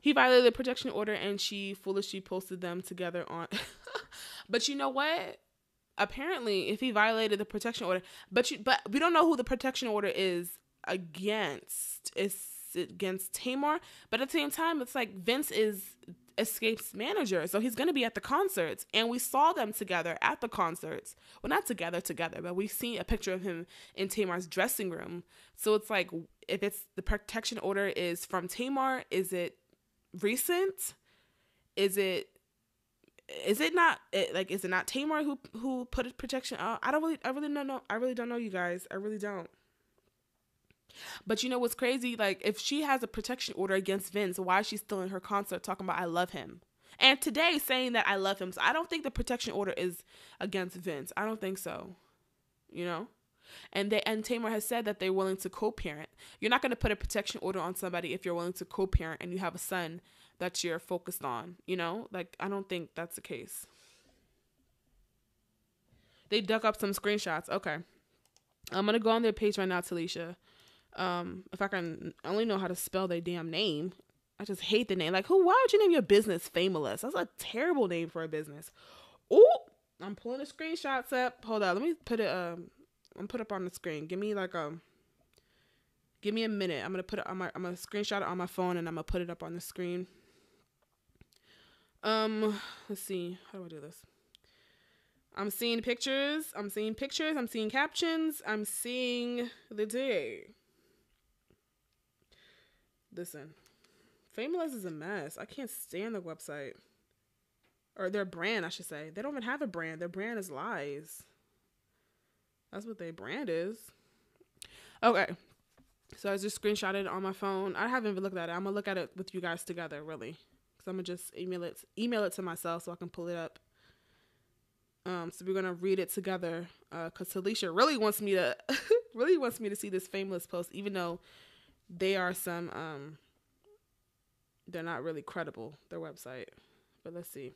He violated the protection order, and she foolishly posted them together on... But you know what? Apparently, if he violated the protection order... But we don't know who the protection order is against. It's against Tamar. But at the same time, it's like Vince is Escape's manager, so he's going to be at the concerts, and we saw them together at the concerts. Well, not together, but we've seen a picture of him in Tamar's dressing room. So it's like, if it's the protection order is from Tamar, is it recent? Is it not Tamar who put a protection out? I really don't know, you guys. I really don't. But you know what's crazy? Like, if she has a protection order against Vince, why is she still in her concert talking about I love him? And today saying that I love him. So I don't think the protection order is against Vince. I don't think so. You know? And Tamar has said that they're willing to co-parent. You're not going to put a protection order on somebody if you're willing to co-parent and you have a son that you're focused on. You know? Like, I don't think that's the case. They dug up some screenshots. Okay. I'm going to go on their page right now, Talisha. If I can only know how to spell their damn name. I just hate the name. Like, why would you name your business Famous? That's a terrible name for a business. Oh, I'm pulling the screenshots up. Hold on, let me put it I'm put up on the screen. Give me a minute. I'm gonna screenshot it on my phone, and I'm gonna put it up on the screen. Let's see. How do I do this? I'm seeing pictures. I'm seeing captions. I'm seeing the day. Listen, Famous is a mess. I can't stand the website. Or their brand, I should say. They don't even have a brand. Their brand is lies. That's what their brand is. Okay. So I just screenshotted it on my phone. I haven't even looked at it. I'm going to look at it with you guys together, really. Because I'm going to just email it to myself so I can pull it up. So we're going to read it together. Because Talisha really wants me to see this Famous post, even though they are they're not really credible, their website. But let's see.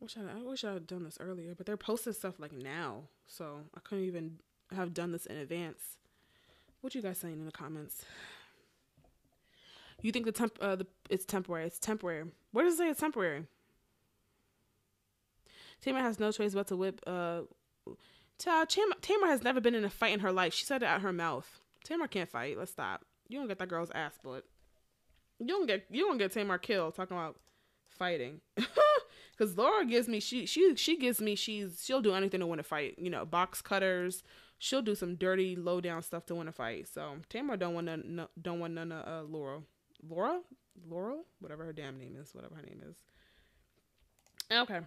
I wish I had done this earlier, but they're posting stuff like now. So I couldn't even have done this in advance. What you guys saying in the comments? You think it's temporary? It's temporary. Where does it say it's temporary? Tamar has no choice but to whip. Tamar has never been in a fight in her life. She said it out her mouth. Tamar can't fight. Let's stop. You don't get that girl's ass split. You don't get Tamar killed talking about fighting. Because Laura gives me she gives me she'll do anything to win a fight. You know, box cutters. She'll do some dirty, low down stuff to win a fight. So Tamar don't want none of Laura, whatever her damn name is, whatever her name is. Okay.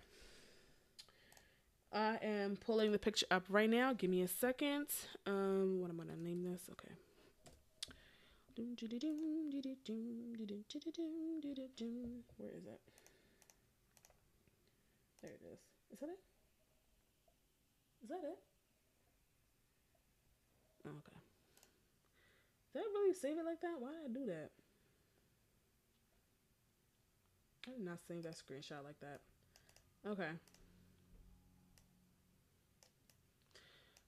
I am pulling the picture up right now. Give me a second. What am I gonna name this? Okay. Where is it? There it is. Is that it? Is that it? Oh, okay. Did I really save it like that? Why did I do that? I did not save that screenshot like that. Okay.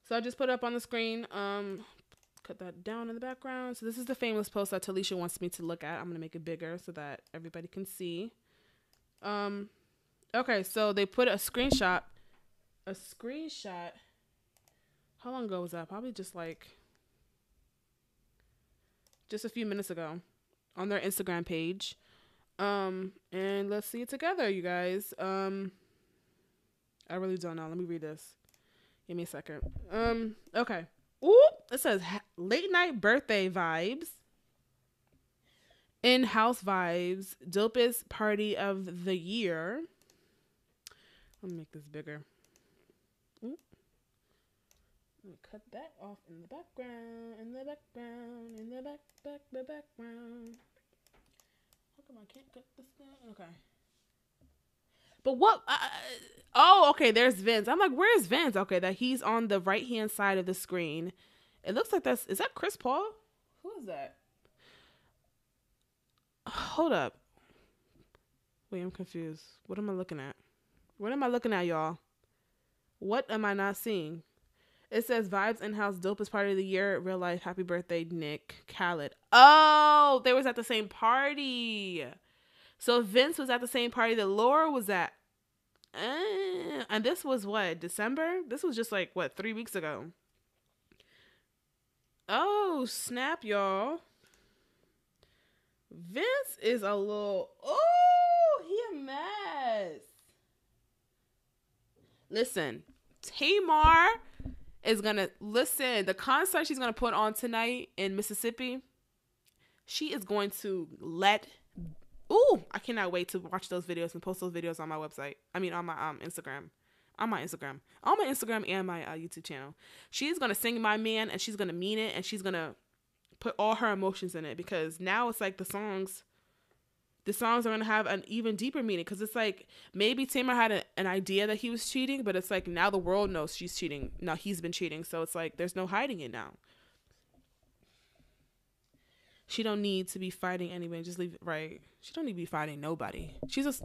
So I just put it up on the screen. Cut that down in the background. So this is the famous post that Talisha wants me to look at. I'm going to make it bigger so that everybody can see. Okay, so they put a screenshot. How long ago was that? Probably just a few minutes ago on their Instagram page. And let's see it together, you guys. I really don't know. Let me read this. Give me a second. Okay. Ooh, it says late night birthday vibes. In-house vibes. Dopest party of the year. Let me make this bigger. Ooh. Let me cut that off in the background. The background. How come I can't cut this thing? Okay. But what? Okay, there's Vince. I'm like, where is Vince? Okay, that he's on the right-hand side of the screen. It looks like is that Chris Paul? Who is that? Hold up. Wait, I'm confused. What am I looking at? What am I looking at, y'all? What am I not seeing? It says Vibes In-House Dopest Party of the Year. Real life. Happy birthday, Nick Khaled. Oh, they was at the same party. So Vince was at the same party that Laura was at. And this was what? December? This was just 3 weeks ago. Oh, snap, y'all. Vince is a little... Oh, he a mess. Listen, Tamar is going to... Listen, the concert she's going to put on tonight in Mississippi, she is going to let... Ooh, I cannot wait to watch those videos and post those videos on my website. I mean, on my Instagram. On my Instagram and my YouTube channel. She's going to sing My Man, and she's going to mean it, and she's going to put all her emotions in it, because now it's like the songs are going to have an even deeper meaning, because it's like maybe Tamar had an idea that he was cheating, but it's like now the world knows she's cheating. Now he's been cheating, so it's like there's no hiding it now. She don't need to be fighting anybody. Just leave it right. She don't need to be fighting nobody. She's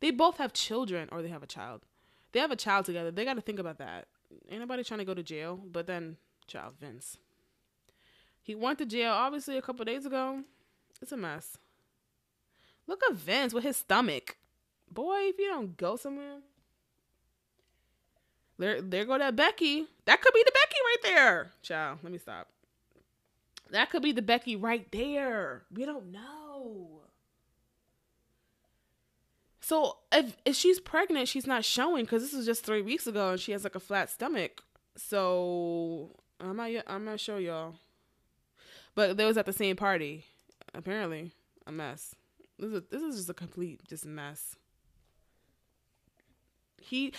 they both have children, or they have a child. They have a child together. They got to think about that. Ain't nobody trying to go to jail, but then child Vince. He went to jail obviously a couple days ago. It's a mess. Look at Vince with his stomach. Boy, if you don't go somewhere. There go that Becky. That could be the Becky right there. Child, let me stop. That could be the Becky right there. We don't know. So if she's pregnant, she's not showing, because this was just 3 weeks ago and she has a flat stomach. So I'm not sure, y'all. But they was at the same party. Apparently, a mess. This is just a complete mess. And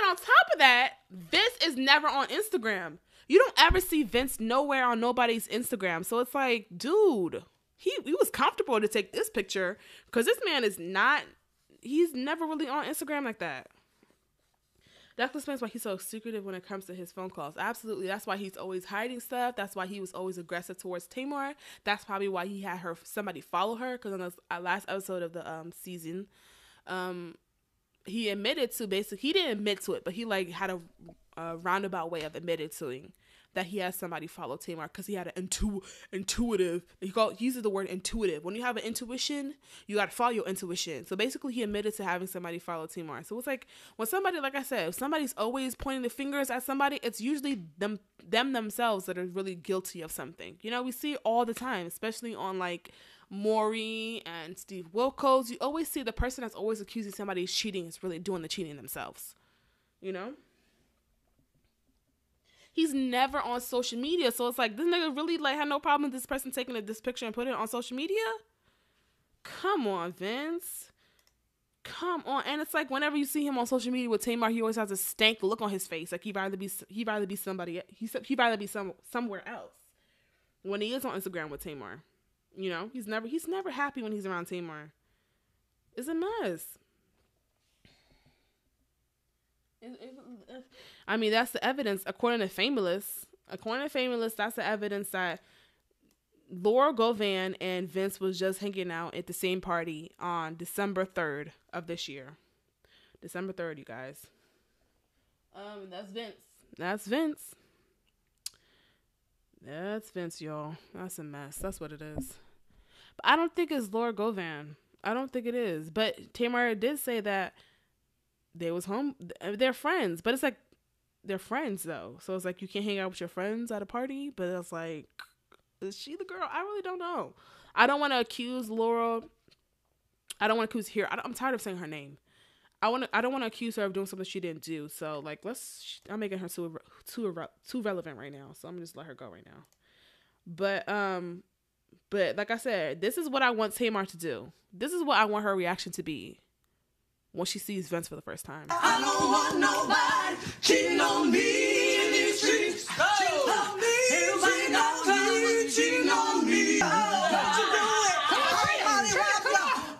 on top of that, Vince is never on Instagram. You don't ever see Vince nowhere on nobody's Instagram. So it's like, dude, he was comfortable to take this picture, because this man he's never really on Instagram like that. That explains why he's so secretive when it comes to his phone calls. Absolutely. That's why he's always hiding stuff. That's why he was always aggressive towards Tamar. That's probably why he had somebody follow her, because on the last episode of the season, he admitted to he didn't admit to it, but he had a roundabout way of admitting to that he has somebody follow Tamar because he had an intuitive. He uses the word intuitive. When you have an intuition, you got to follow your intuition. So basically, he admitted to having somebody follow Tamar. So it's like when somebody, like I said, if somebody's always pointing the fingers at somebody, it's usually them themselves that are really guilty of something. You know, we see it all the time, especially on like Maury and Steve Wilkos. You always see the person that's always accusing somebody of cheating is really doing the cheating themselves. You know? He's never on social media, so it's like, this nigga really like had no problem with this person taking this picture and putting it on social media? Come on, Vince. Come on. And it's like whenever you see him on social media with Tamar, he always has a stank look on his face. Like he'd rather be somebody. He'd rather be somewhere else. When he is on Instagram with Tamar, you know, he's never happy when he's around Tamar. It's a mess. I mean, that's the evidence, according to Famous. That's the evidence that Laura Govan and Vince was just hanging out at the same party on December 3rd of this year. December 3rd, you guys. That's Vince. That's Vince, y'all. That's a mess. That's what it is. But I don't think it's Laura Govan. I don't think it is. But Tamar did say that they was home. They're friends, but it's like they're friends though. So it's like you can't hang out with your friends at a party. But it's like, is she the girl? I really don't know. I don't want to accuse Laura. I don't want to accuse here. I'm tired of saying her name. I don't want to accuse her of doing something she didn't do. So like, I'm making her too relevant right now. So I'm gonna just let her go right now. But like I said, this is what I want Tamar to do. This is what I want her reaction to be when she sees Vince for the first time. I don't want nobody cheating on me in these streets. Cheating on me. Everybody know me. Cheating on me. Don't you do it.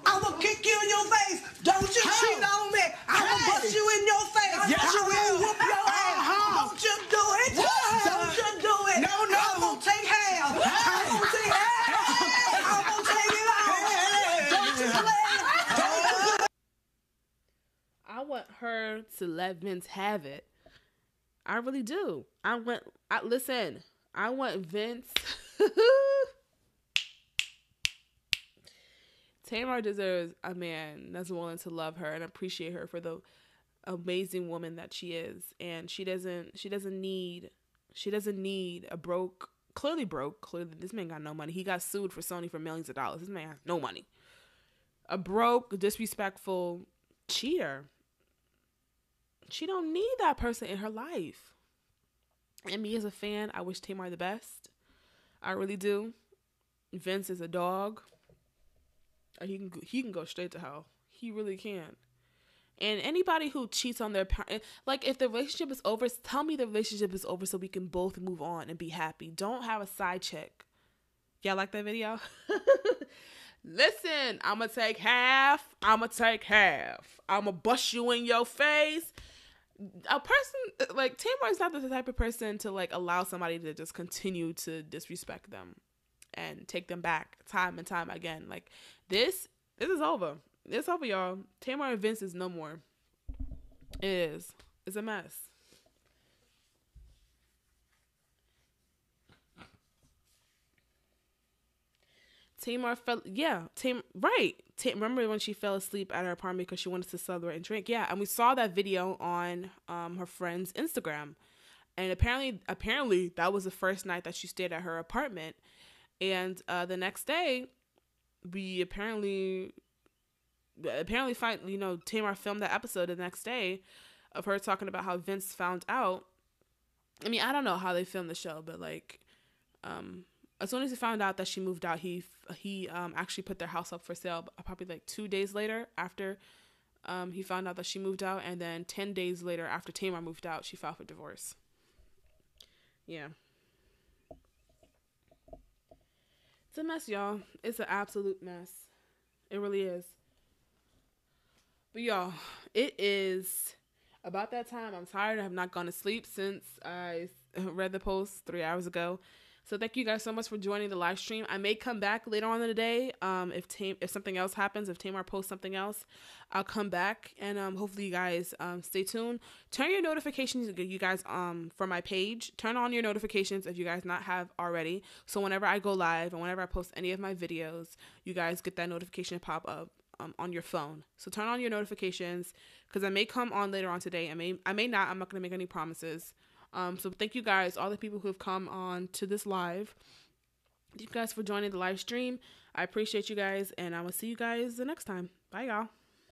I'm gonna kick you in your face. Don't you cheat on me. I'm gonna bust you in your face. Yes, you will. Whoop your ass. Don't you do it. Don't you do it. No. I'm gonna take half. I'm gonna take half. I'm gonna take it all. Don't you play. I want her to let Vince have it. I really do. Listen, I want Vince. Tamar deserves a man that's willing to love her and appreciate her for the amazing woman that she is. And she doesn't need clearly this man got no money. He got sued for Sony for millions of dollars. This man has no money. A broke, disrespectful cheater. She don't need that person in her life. And me as a fan, I wish Tamar the best. I really do. Vince is a dog. He can go straight to hell. He really can. And anybody who cheats on their parent, like if the relationship is over, tell me the relationship is over so we can both move on and be happy. Don't have a side chick. Y'all like that video? Listen, I'ma take half. I'ma bust you in your face. A person like Tamar is not the type of person to like allow somebody to just continue to disrespect them and take them back time and time again. Like this is over. It's over, y'all. Tamar and Vince is no more. It is. It's a mess. Tamar fell. Yeah, right. Remember when she fell asleep at her apartment because she wanted to celebrate and drink? Yeah, and we saw that video on her friend's Instagram, and apparently that was the first night that she stayed at her apartment, and the next day, we apparently find Tamar filmed that episode the next day of her talking about how Vince found out. I mean, I don't know how they filmed the show, but like, as soon as he found out that she moved out, he actually put their house up for sale probably like 2 days later after he found out that she moved out. And then 10 days later after Tamar moved out, she filed for divorce. Yeah. It's a mess, y'all. It's an absolute mess. It really is. But y'all, it is about that time. I'm tired. I have not gone to sleep since I read the post 3 hours ago. So thank you guys so much for joining the live stream. I may come back later on in the day. If something else happens, if Tamar posts something else, I'll come back, and hopefully you guys stay tuned. Turn your notifications, you guys, for my page. Turn on your notifications if you guys not have already. So whenever I go live and whenever I post any of my videos, you guys get that notification pop up on your phone. So turn on your notifications, because I may come on later on today. I may not. I'm not going to make any promises. So thank you guys, all the people who have come on to this live. Thank you guys for joining the live stream. I appreciate you guys, and I will see you guys the next time. Bye, y'all.